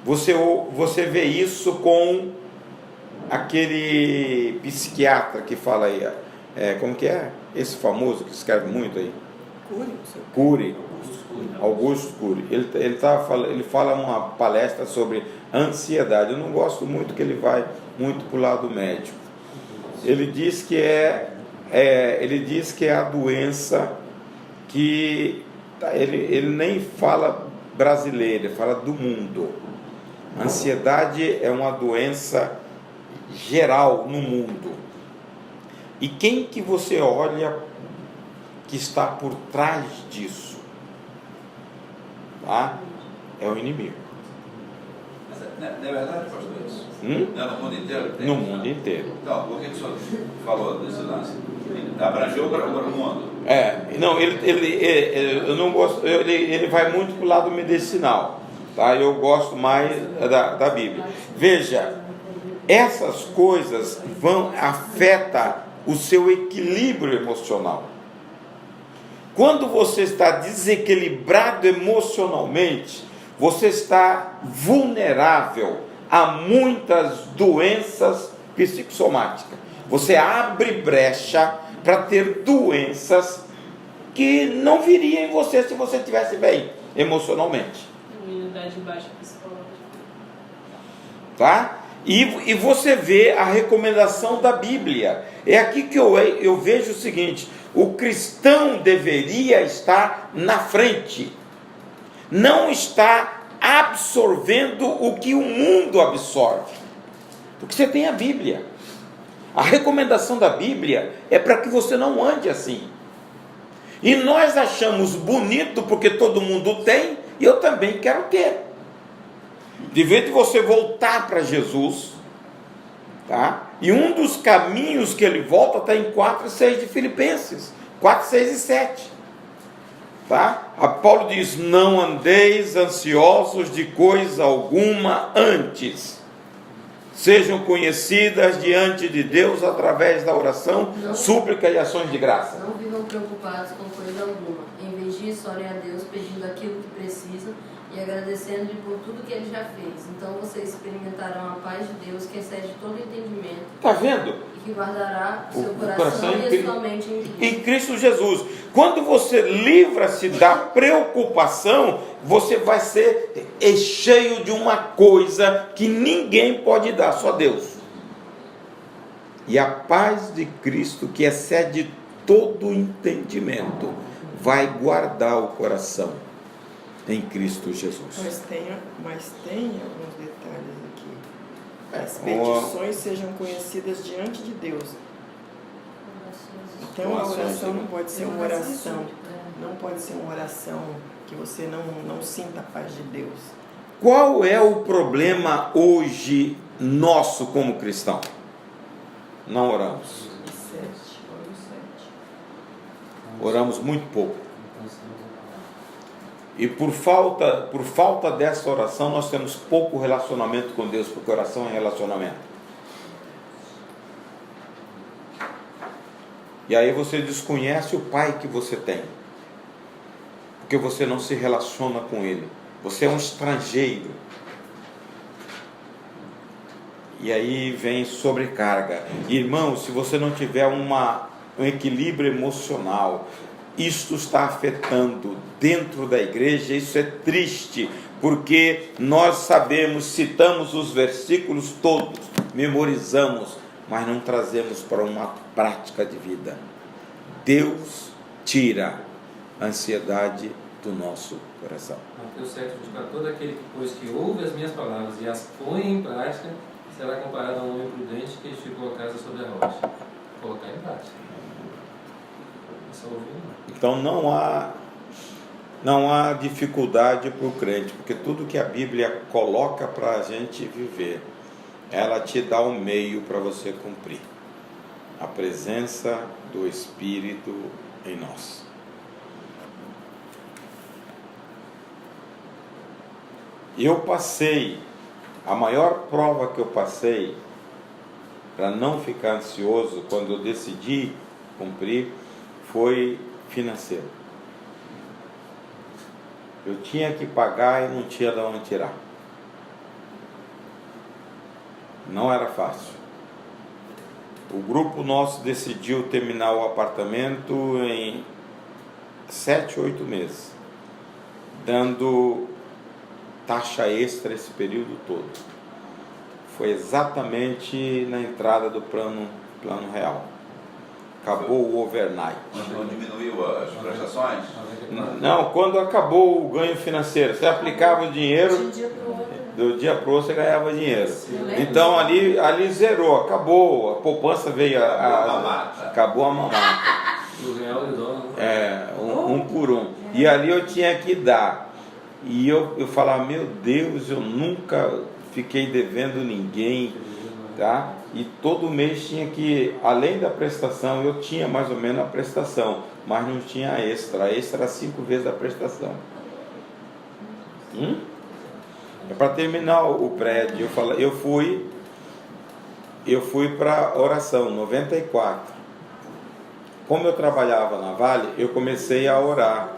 você vê isso com aquele psiquiatra que fala aí, como que é? Esse famoso que escreve muito aí? Cury. Augusto Cury. Ele fala uma palestra sobre ansiedade. Eu não gosto muito que ele vai muito para o lado médico. Ele diz que é a doença que ele nem fala brasileira, ele fala do mundo. A ansiedade é uma doença geral no mundo. E quem que você olha que está por trás disso? Tá? É o inimigo. Mas, na verdade, pastor, isso? Não, no mundo inteiro? No mundo inteiro. Então, por que o senhor falou desse lance? Abrangeu para o mundo? Não, eu não gosto, ele vai muito para o lado medicinal, tá? Eu gosto mais da Bíblia. Veja, essas coisas afetam o seu equilíbrio emocional. Quando você está desequilibrado emocionalmente, você está vulnerável a muitas doenças psicossomáticas. Você abre brecha para ter doenças que não viriam em você se você estivesse bem emocionalmente. Imunidade baixa psicológica. Tá? E você vê a recomendação da Bíblia. É aqui que eu vejo o seguinte: o cristão deveria estar na frente, não está absorvendo o que o mundo absorve, porque você tem a Bíblia. A recomendação da Bíblia é para que você não ande assim. E nós achamos bonito porque todo mundo tem, e eu também quero ter. De vez de você voltar para Jesus, tá? E um dos caminhos que ele volta está em 4 e 6 de Filipenses, 4, 6 e 7. Tá? A Paulo diz: não andeis ansiosos de coisa alguma antes. Sejam conhecidas diante de Deus através da oração, súplica e ações de graça. Não vivam preocupados com coisa alguma. Em vez disso, orem a Deus pedindo aquilo que precisam e agradecendo-lhe por tudo que Ele já fez. Então vocês experimentarão a paz de Deus que excede todo entendimento. Está vendo? E que guardará o seu O coração coração e a sua mente em Cristo. Em Cristo Jesus. Quando você livra-se da preocupação, você vai ser cheio de uma coisa que ninguém pode dar, só Deus. E a paz de Cristo, que excede todo entendimento, vai guardar o coração em Cristo Jesus. Mas tem alguns detalhes aqui. As petições sejam conhecidas diante de Deus. Então a oração não pode ser uma oração. Não pode ser uma oração que você não sinta a paz de Deus. Qual é o problema hoje nosso como cristão? Não oramos. Oramos muito pouco. E por falta dessa oração, nós temos pouco relacionamento com Deus, porque oração é relacionamento. E aí você desconhece o Pai que você tem, porque você não se relaciona com Ele. Você é um estrangeiro. E aí vem sobrecarga. Irmãos, se você não tiver um equilíbrio emocional, isto está afetando dentro da igreja. Isso é triste, porque nós sabemos, citamos os versículos todos, memorizamos, mas não trazemos para uma prática de vida. Deus tira a ansiedade do nosso coração. Mateus 7, 24, todo aquele que ouve as minhas palavras e as põe em prática, será comparado a um homem prudente que edificou a casa sobre a rocha. Colocar em prática. É só ouvir, não. Então não há dificuldade para o crente, porque tudo que a Bíblia coloca para a gente viver, ela te dá um meio para você cumprir. A presença do Espírito em nós. Eu passei, a maior prova que eu passei para não ficar ansioso quando eu decidi cumprir foi financeiro. Eu tinha que pagar e não tinha de onde tirar. Não era fácil. O grupo nosso decidiu terminar o apartamento em 7, 8 meses, dando taxa extra esse período todo. Foi exatamente na entrada do plano real. Acabou o overnight. Mas não diminuiu as prestações? Não, quando acabou o ganho financeiro, você aplicava o dinheiro, do dia para o outro você ganhava dinheiro. Então ali zerou, acabou, a poupança veio, acabou a mamata. O real e o dólar. Um por um. E ali eu tinha que dar. E eu falava, meu Deus, eu nunca fiquei devendo ninguém, tá? E todo mês tinha que, além da prestação, eu tinha mais ou menos a prestação, mas não tinha extra. A extra era 5 vezes a prestação. É para terminar o prédio. Eu fui para oração, 94. Como eu trabalhava na Vale, eu comecei a orar.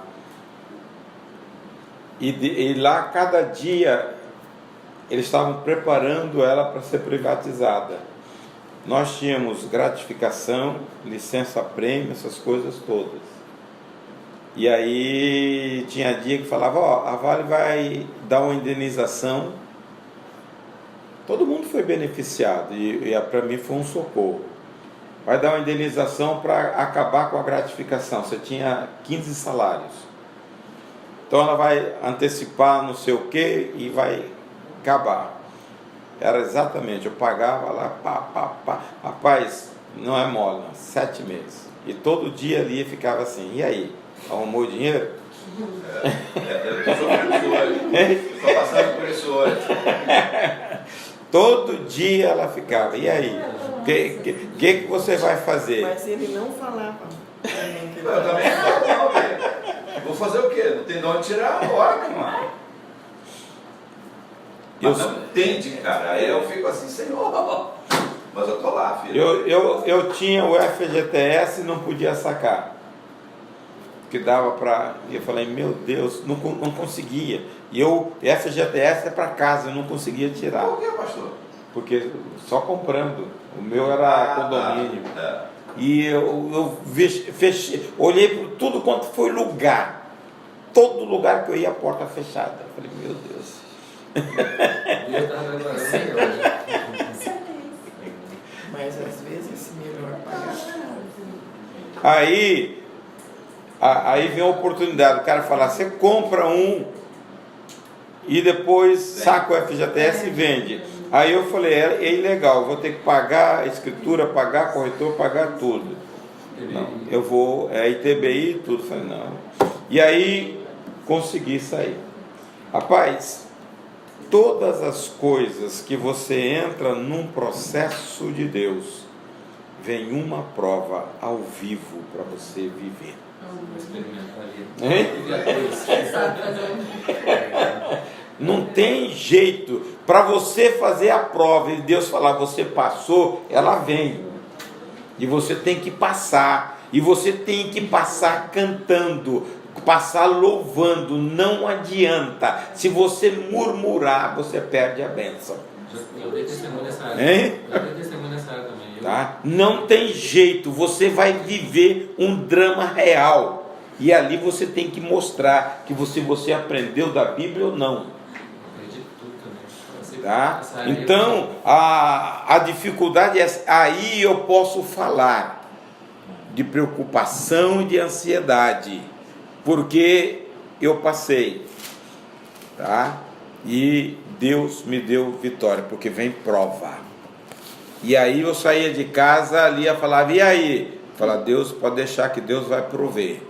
E lá, cada dia, eles estavam preparando ela para ser privatizada. Nós tínhamos gratificação, licença-prêmio, essas coisas todas. E aí tinha dia que falava, a Vale vai dar uma indenização. Todo mundo foi beneficiado e para mim foi um socorro. Vai dar uma indenização para acabar com a gratificação. Você tinha 15 salários. Então ela vai antecipar não sei o que e vai acabar. Era exatamente, eu pagava lá, pá. Rapaz, não é mole, não, 7 meses. E todo dia ali ficava assim, e aí? Arrumou o dinheiro? Eu estou sofrendo isso hoje. Estou passando por isso hoje. Todo dia ela ficava, e aí? O que você vai fazer? Mas ele não falava. Eu também não, vou fazer o quê? Não tem de onde tirar agora, mano. Mas não entende, cara. Aí eu fico assim, Senhor. Mas eu tô lá, filho. Eu tinha o FGTS e não podia sacar. que dava para... Eu falei, meu Deus, não conseguia. E essa FGTS é para casa, eu não conseguia tirar. Por que, pastor? Porque só comprando. O meu era condomínio. E eu fechei, olhei por tudo quanto foi lugar. Todo lugar que eu ia, a porta fechada. Eu falei, meu Deus. Deus está agora. Mas às vezes melhor pagar. Aí vem a oportunidade. O cara fala, você compra um e depois saca o FGTS e vende. Aí eu falei, é ilegal, vou ter que pagar a escritura, pagar corretor, pagar tudo. Não, eu vou, ITBI, tudo. Falei, não. E aí consegui sair. Rapaz, todas as coisas que você entra num processo de Deus, vem uma prova ao vivo para você viver. Não tem jeito. Para você fazer a prova e Deus falar, você passou, ela vem. E você tem que passar. E você tem que passar cantando, passar louvando. Não adianta. Se você murmurar, você perde a bênção. Eu dei testemunho nessa área. Também. Tá? Não tem jeito. Você vai viver um drama real. E ali você tem que mostrar que você aprendeu da Bíblia ou não. Tá? Então a dificuldade é, aí eu posso falar de preocupação e de ansiedade, porque eu passei, tá? E Deus me deu vitória, porque vem prova. E aí eu saía de casa, ali eu falava, e aí? Falar, Deus, pode deixar que Deus vai prover.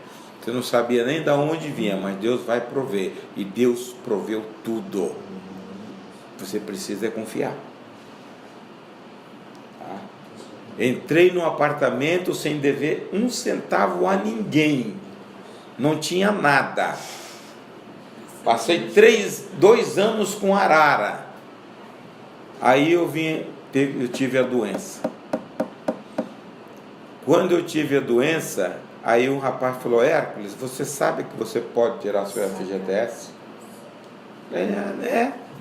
Você não sabia nem de onde vinha, mas Deus vai prover. E Deus proveu tudo. Você precisa confiar. Tá? Entrei no apartamento sem dever 1 centavo a ninguém. Não tinha nada. Passei 2 anos com arara. Aí eu tive a doença. Quando eu tive a doença, aí um rapaz falou, Hércules, você sabe que você pode tirar seu FGTS?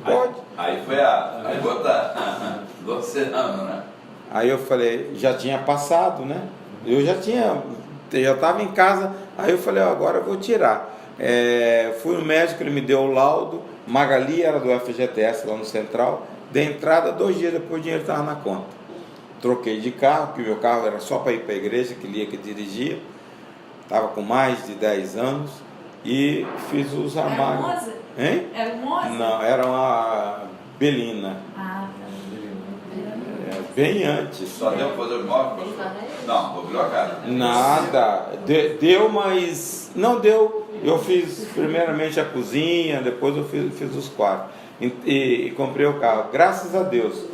Pode. Aí foi a gota do oceano, né? Aí eu falei, já tinha passado, né? Eu já estava em casa, aí eu falei, agora eu vou tirar. Fui no médico, ele me deu o laudo, Magali era do FGTS lá no Central, dei entrada, 2 dias depois o dinheiro estava na conta. Troquei de carro, porque meu carro era só para ir para a igreja, que lia, que dirigia, estava com mais de 10 anos, e fiz os amargos. Era Moza? Hein? Era Moza? Não, era uma Belina. Bem antes. Só deu para fazer os móveis? Não, mobiliou a casa. Nada. Deu, mas não deu. Eu fiz primeiramente a cozinha, depois eu fiz os quartos. E comprei o carro. Graças a Deus.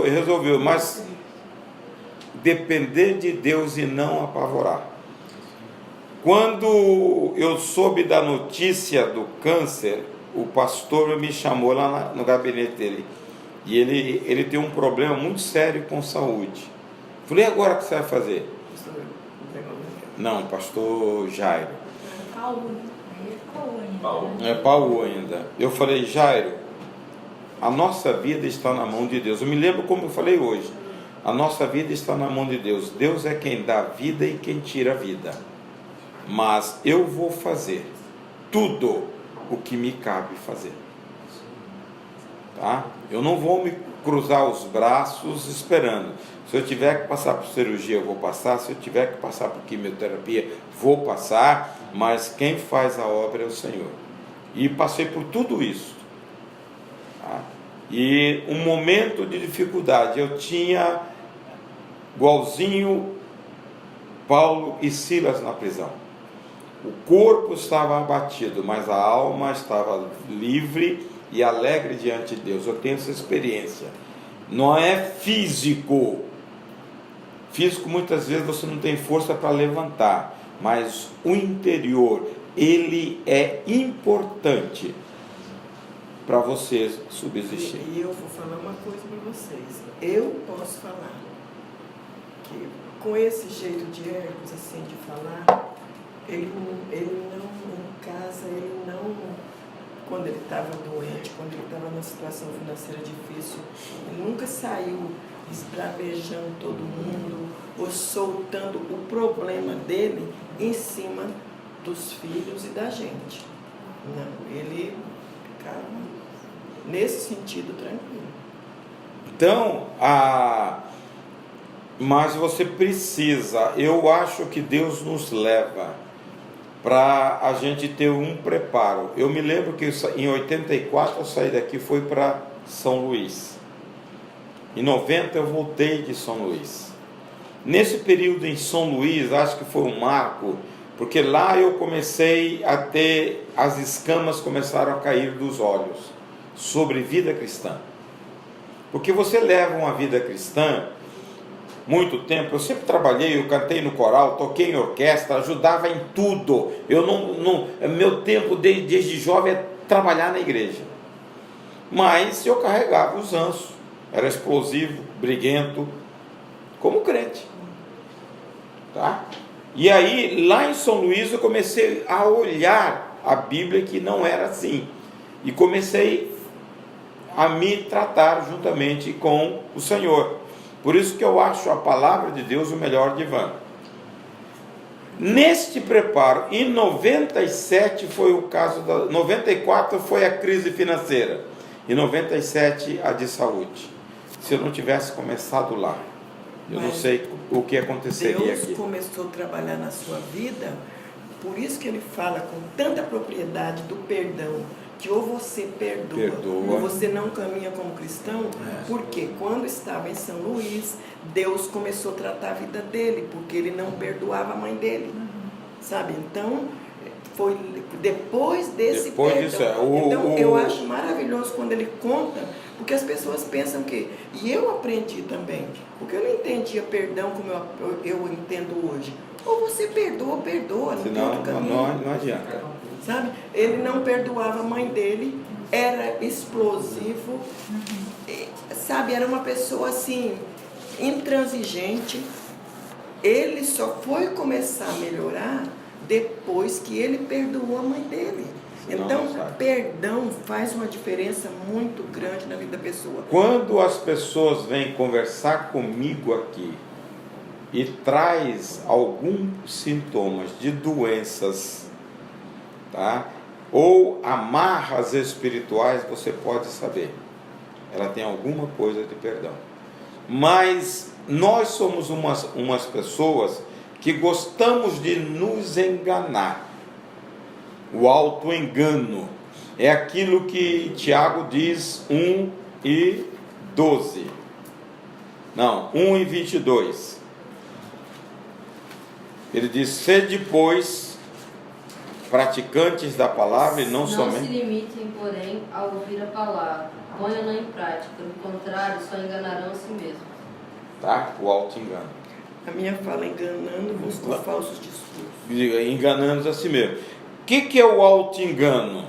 Resolveu. Mas depender de Deus e não apavorar. Quando eu soube da notícia do câncer, o pastor me chamou lá no gabinete dele. E ele tem um problema muito sério com saúde. Falei, agora o que você vai fazer? Não, pastor Jairo. Paulo ainda. Eu falei, Jairo, a nossa vida está na mão de Deus. Eu me lembro como eu falei hoje. A nossa vida está na mão de Deus. Deus é quem dá vida e quem tira a vida. Mas eu vou fazer tudo o que me cabe fazer. Tá? Eu não vou me cruzar os braços esperando. Se eu tiver que passar por cirurgia, eu vou passar. Se eu tiver que passar por quimioterapia, vou passar. Mas quem faz a obra é o Senhor. E passei por tudo isso. Tá? E um momento de dificuldade. Eu tinha igualzinho Paulo e Silas na prisão. O corpo estava abatido, mas a alma estava livre e alegre diante de Deus. Eu tenho essa experiência. Não é físico. Físico muitas vezes você não tem força para levantar, mas o interior, ele é importante para você subsistir. E eu vou falar uma coisa para vocês. Eu posso falar. que com esse jeito de Hércules, assim, de falar, ele não, em casa, ele não, quando ele estava doente, quando ele estava numa situação financeira difícil, ele nunca saiu esbravejando todo mundo ou soltando o problema dele em cima dos filhos e da gente. Não, ele ficava nesse sentido tranquilo. Então, mas você precisa, eu acho que Deus nos leva para a gente ter um preparo. Eu me lembro que em 84 eu saí daqui, fui para São Luís. Em 90 eu voltei de São Luís. Nesse período em São Luís, acho que foi um marco, porque lá eu comecei a ter, as escamas começaram a cair dos olhos sobre vida cristã. Porque você leva uma vida cristã muito tempo. Eu sempre trabalhei, eu cantei no coral, toquei em orquestra, ajudava em tudo. Meu tempo desde jovem é trabalhar na igreja. Mas eu carregava os anços, era explosivo, briguento, como crente. Tá? E aí, lá em São Luís, eu comecei a olhar a Bíblia que não era assim. E comecei a me tratar juntamente com o Senhor. Por isso que eu acho a palavra de Deus o melhor divã. Neste preparo, em 97 foi o caso 94 foi a crise financeira. Em 97 a de saúde. Se eu não tivesse começado lá, eu não sei o que aconteceria Deus aqui. começou a trabalhar na sua vida, por isso que ele fala com tanta propriedade do perdão, que ou você perdoa. Ou você não caminha como cristão, porque quando estava em São Luís, Deus começou a tratar a vida dele, porque ele não perdoava a mãe dele, sabe? Então, foi depois desse perdão. Disso, então, eu acho maravilhoso quando ele conta, porque as pessoas pensam que, e eu aprendi também, porque eu não entendia perdão como eu entendo hoje. Ou você perdoa, não tem outro caminho. Não adianta. Sabe? Ele não perdoava a mãe dele, era explosivo, sabe? Era uma pessoa assim, intransigente. Ele só foi começar a melhorar depois que ele perdoou a mãe dele. Então, perdão faz uma diferença muito grande na vida da pessoa. Quando as pessoas vêm conversar comigo aqui e traz alguns sintomas de doenças, tá? Ou amarras espirituais, você pode saber, ela tem alguma coisa de perdão. Mas nós somos umas pessoas que gostamos de nos enganar. O auto-engano é aquilo que Tiago diz 1:12. Não, 1:22. Ele diz: sede, pois, praticantes da palavra e não somente... Não se limitem, porém, a ouvir a palavra. Ponham-na em prática. Do contrário, só enganarão a si mesmos. Tá? O auto-engano. A minha fala enganando buscou falsos discursos. Enganando a si mesmo. O que é o auto-engano?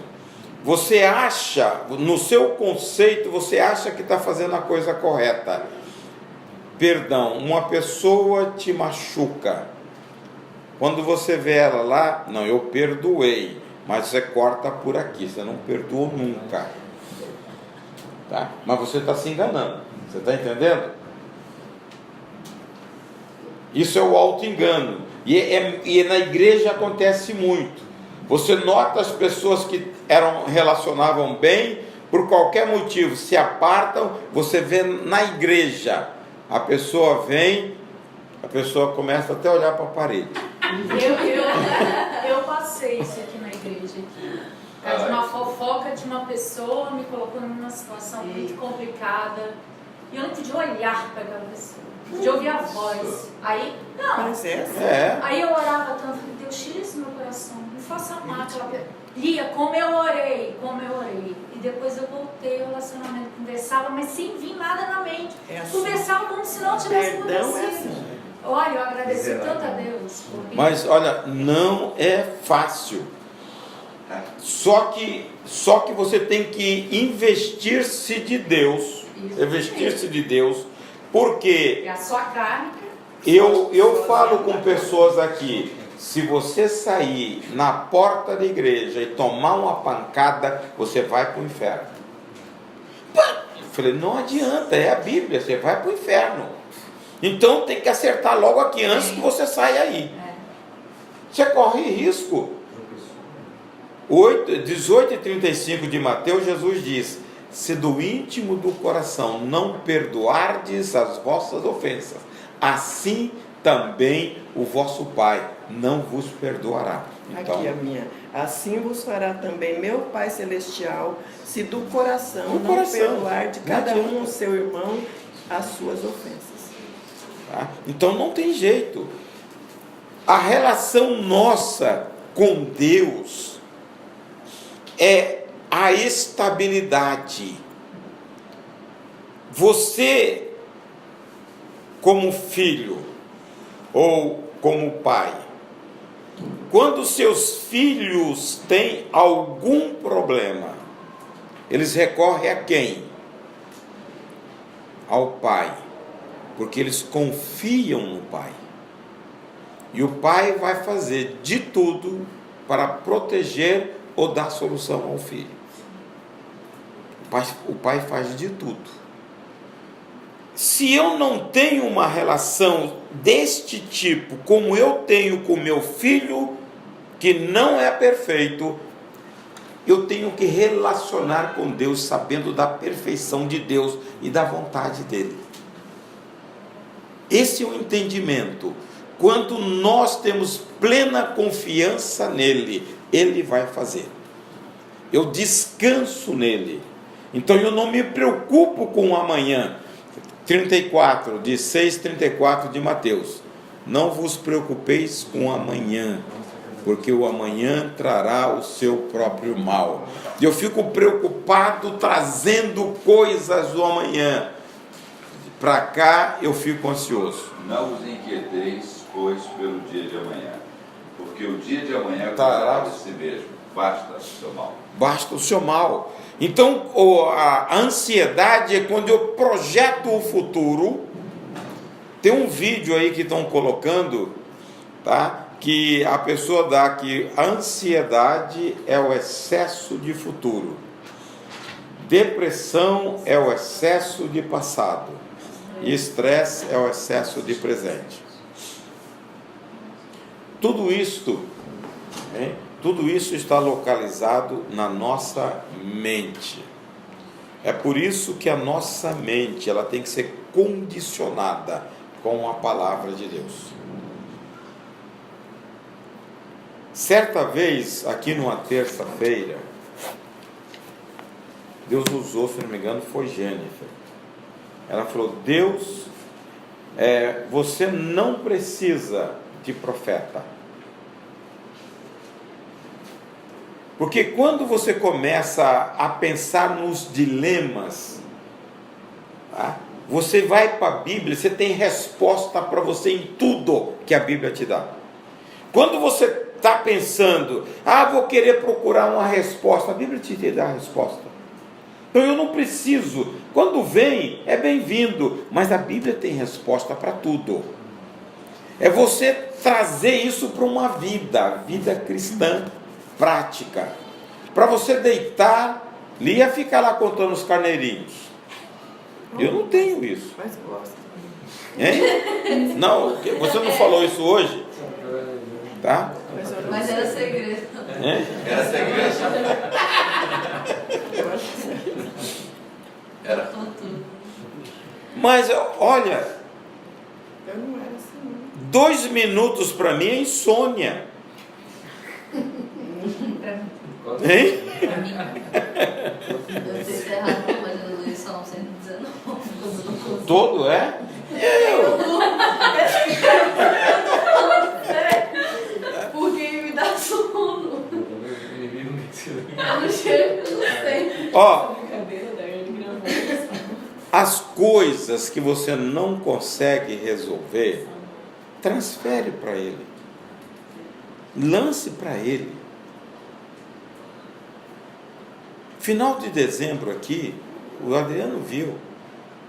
Você acha, no seu conceito, você acha que está fazendo a coisa correta. Perdão, uma pessoa te machuca. Quando você vê ela lá, não, eu perdoei, mas você corta por aqui, você não perdoou nunca. Tá? Mas você está se enganando, você está entendendo? Isso é o auto-engano. E na igreja acontece muito. Você nota as pessoas que relacionavam bem, por qualquer motivo, se apartam, você vê na igreja. A pessoa vem, a pessoa começa até a olhar para a parede. Eu passei isso aqui na igreja. Por causa de uma fofoca de uma pessoa, me colocou numa situação muito complicada. E eu não podia olhar para aquela pessoa. De ouvir a voz. Aí, não. Mas Aí eu orava tanto, Deus, tira isso do meu coração. Me faça amar. Lia, como eu orei. E depois eu voltei ao relacionamento, conversava, mas sem vir nada na mente. Conversava como se não tivesse acontecido. Olha, eu agradeci tanto a Deus. Mas olha, não é fácil. Só que você tem que investir-se de Deus. Investir-se de Deus. Porque é a sua carne. Eu falo com pessoas aqui, se você sair na porta da igreja e tomar uma pancada, você vai para o inferno. Eu falei, não adianta, é a Bíblia, você vai para o inferno. Então tem que acertar logo aqui, antes que você saia aí. Você corre risco. 18:35 de Mateus, Jesus diz: se do íntimo do coração não perdoardes as vossas ofensas, assim também o vosso Pai não vos perdoará. Então, aqui a minha. Assim vos fará também meu Pai Celestial, se do coração não perdoar de cada um o seu irmão as suas ofensas. Tá? Então não tem jeito. A relação nossa com Deus é a estabilidade. Você, como filho ou como pai, quando seus filhos têm algum problema, eles recorrem a quem? Ao pai, porque eles confiam no pai. E o pai vai fazer de tudo para proteger ou dar solução ao filho. O pai faz de tudo. Se eu não tenho uma relação deste tipo, como eu tenho com meu filho, que não é perfeito, eu tenho que relacionar com Deus, sabendo da perfeição de Deus e da vontade dele. Esse é o entendimento. Quando nós temos plena confiança nele, ele vai fazer. Eu descanso nele. Então eu não me preocupo com o amanhã. 34, de 6:34 de Mateus. Não vos preocupeis com o amanhã, porque o amanhã trará o seu próprio mal. Eu fico preocupado trazendo coisas do amanhã. Para cá eu fico ansioso. Não vos inquieteis, pois, pelo dia de amanhã, porque o dia de amanhã cuidará de si mesmo. Basta o seu mal. Basta o seu mal. Então, a ansiedade é quando eu projeto o futuro. Tem um vídeo aí que estão colocando, tá? Que a pessoa dá que a ansiedade é o excesso de futuro. Depressão é o excesso de passado. E estresse é o excesso de presente. Tudo isso está localizado na nossa mente. É por isso que a nossa mente ela tem que ser condicionada com a palavra de Deus. Certa vez, aqui numa terça-feira, Deus usou, se não me engano, foi Jennifer. Ela falou: Deus, você não precisa de profeta. Porque quando você começa a pensar nos dilemas, tá? Você vai para a Bíblia, você tem resposta para você em tudo que a Bíblia te dá. Quando você está pensando, vou querer procurar uma resposta, a Bíblia te dá a resposta. Então eu não preciso, quando vem, é bem-vindo, mas a Bíblia tem resposta para tudo. É você trazer isso para uma vida cristã prática, para você deitar, Lia ficar lá contando os carneirinhos. Eu não tenho isso. Mas gosto. Hein? Não, você não falou isso hoje? Tá? Mas era segredo. Era segredo. Era tudo. Mas olha, Eu não era assim. 2 minutos para mim é insônia. Hein? Eu sei se é errado, mas eu li Salmo 119. Todo é? Porque me dá sono. Eu não chego, eu não sei. Ó, as coisas que você não consegue resolver, transfere para ele. Lance para ele. Final de dezembro aqui, o Adriano viu.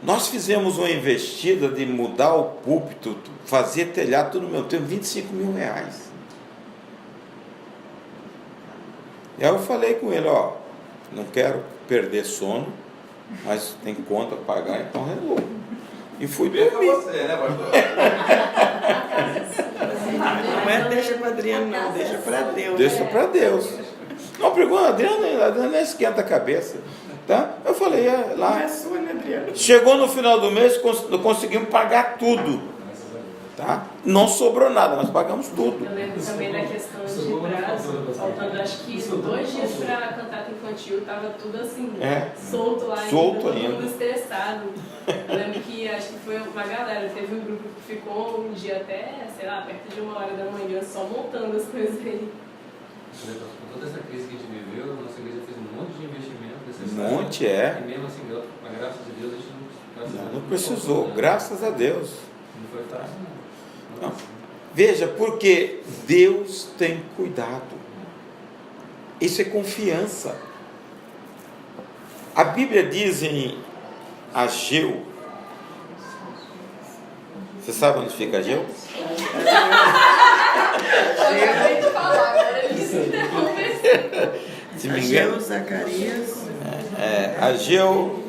Nós fizemos uma investida de mudar o púlpito, fazer telhado, tudo meu. Tenho 25 mil reais. E aí eu falei com ele, ó, não quero perder sono, mas tem conta para pagar, então resolvo. E fui dormir. Você, né, pastor? Não é deixa para Adriano, não, deixa para Deus. Deixa para Deus. Não, pergunta, Adriano esquenta a cabeça. Tá? Eu falei, Não lá. é sua, né, Adriano? Chegou no final do mês, conseguimos pagar tudo. Tá? Não sobrou nada, mas pagamos tudo. Eu lembro também da questão de prazo, faltando acho que 2 dias para a cantata infantil, estava tudo assim, solto lá Solto todo ainda. mundo estressado. Eu lembro que acho que foi uma galera, teve um grupo que ficou um dia até, sei lá, perto de 1h da manhã, só montando as coisas dele. Com toda essa crise que a gente viveu, a nossa igreja fez um monte de investimento Um monte, E mesmo assim, com a graça de Deus, a gente não precisou, graças a Deus. Não foi fácil, não. Não. Veja, porque Deus tem cuidado. Isso é confiança. A Bíblia diz em Ageu. Você sabe onde fica Ageu? Se me engano, Zacarias. Ageu,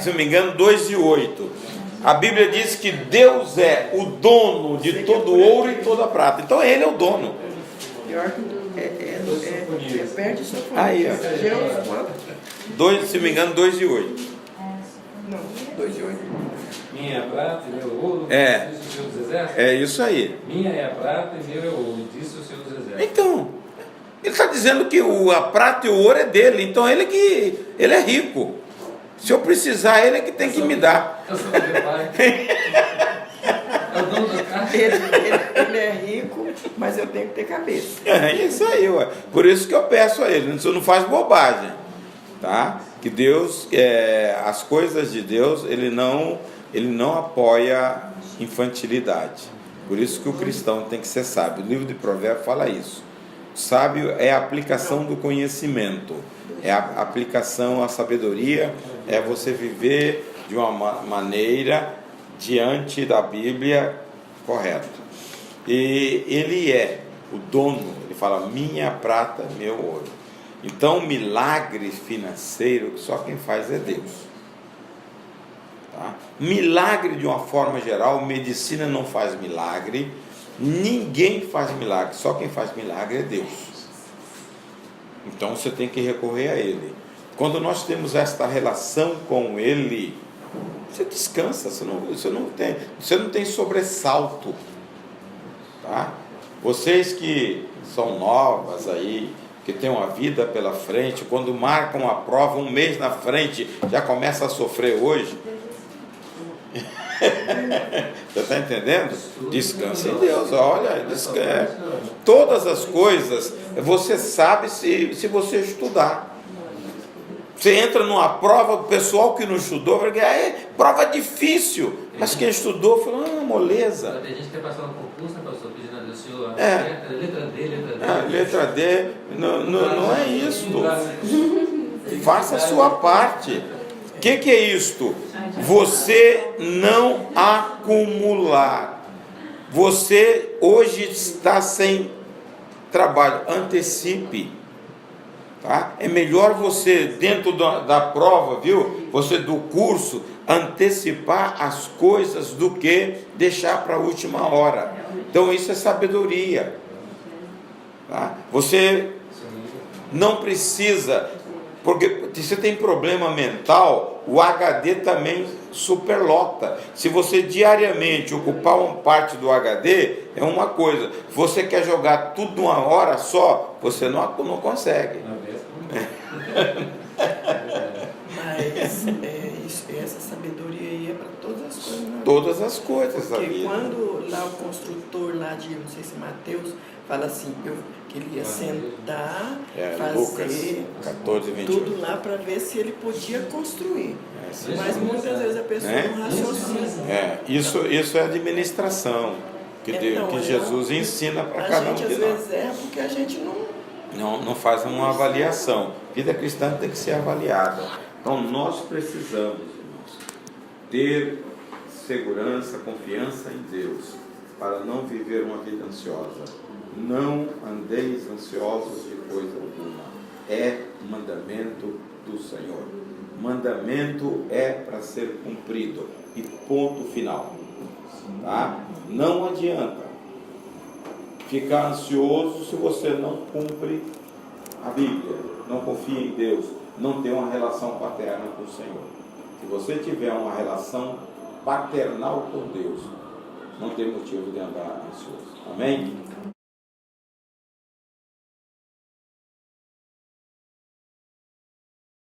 se não me engano, 2:8. A Bíblia diz que Deus é o dono de todo o ouro e toda a prata. Então Ele é o dono. Pior que perde sua fonte. Aí, ó. Deus, quanto? Se não me engano, 2:8. Não, 2,8. Minha é a prata e meu ouro, É. disse o Senhor dos Exércitos. É isso aí. Minha é a prata e meu é o ouro, disse o Senhor dos Exércitos. Então, Ele está dizendo que a prata e o ouro é dele. Então Ele é rico. Se eu precisar, Ele é que tem que me dar. Eu sou meu pai. É o dono da casa. Ele é rico, mas eu tenho que ter cabeça. É isso aí, ué. Por isso que eu peço a Ele. Você não faz bobagem. Tá? Que Deus, as coisas de Deus, Ele não apoia infantilidade. Por isso que o cristão tem que ser sábio. O livro de Provérbios fala isso. Sábio é a aplicação do conhecimento. É a aplicação, a sabedoria, é você viver de uma maneira diante da Bíblia correta. E Ele é o dono, Ele fala, minha prata, meu ouro. Então, milagre financeiro, só quem faz é Deus. Tá? Milagre de uma forma geral, medicina não faz milagre, ninguém faz milagre, só quem faz milagre é Deus. Então você tem que recorrer a Ele. Quando nós temos esta relação com Ele, você descansa, você não tem sobressalto. Tá? Vocês que são novas aí, que têm uma vida pela frente, quando marcam a prova um mês na frente, já começa a sofrer hoje. Você está entendendo? Descansa em Deus, olha, descansa. Todas as coisas você sabe se você estudar. Você entra numa prova, o pessoal que não estudou vai dizer, prova difícil, mas quem estudou falou, moleza. Tem gente que está passando um concurso, né, pastor, pedindo a Deus, Senhor, letra D. Letra D, não é isso. Faça a sua parte. O que é isto? Você não acumular. Você hoje está sem trabalho. Antecipe. Tá? É melhor você, dentro da prova, viu? Você do curso, antecipar as coisas do que deixar para a última hora. Então isso é sabedoria. Tá? Você não precisa... Porque se você tem problema mental, o HD também superlota. Se você diariamente ocupar uma parte do HD, é uma coisa. Se você quer jogar tudo numa hora só, você não consegue. Mas essa sabedoria aí é para todas as coisas. Né? Todas as coisas. Porque quando lá o construtor lá de, não sei se Mateus, fala assim, que ele ia sentar, fazer Lucas 14, 21. tudo lá para ver se ele podia construir. Mas muitas vezes a pessoa não raciocina. Isso é administração que Jesus ensina para cada um de nós. A gente às vezes porque a gente não faz uma avaliação. Vida cristã tem que ser avaliada. Então nós precisamos, irmãos, ter segurança, confiança em Deus, para não viver uma vida ansiosa. Não andeis ansiosos de coisa alguma. É mandamento do Senhor. Mandamento é para ser cumprido. E ponto final. Tá? Não adianta ficar ansioso se você não cumpre a Bíblia, não confia em Deus, não tem uma relação paterna com o Senhor. Se você tiver uma relação paternal com Deus, não tem motivo de andar ansioso. Amém?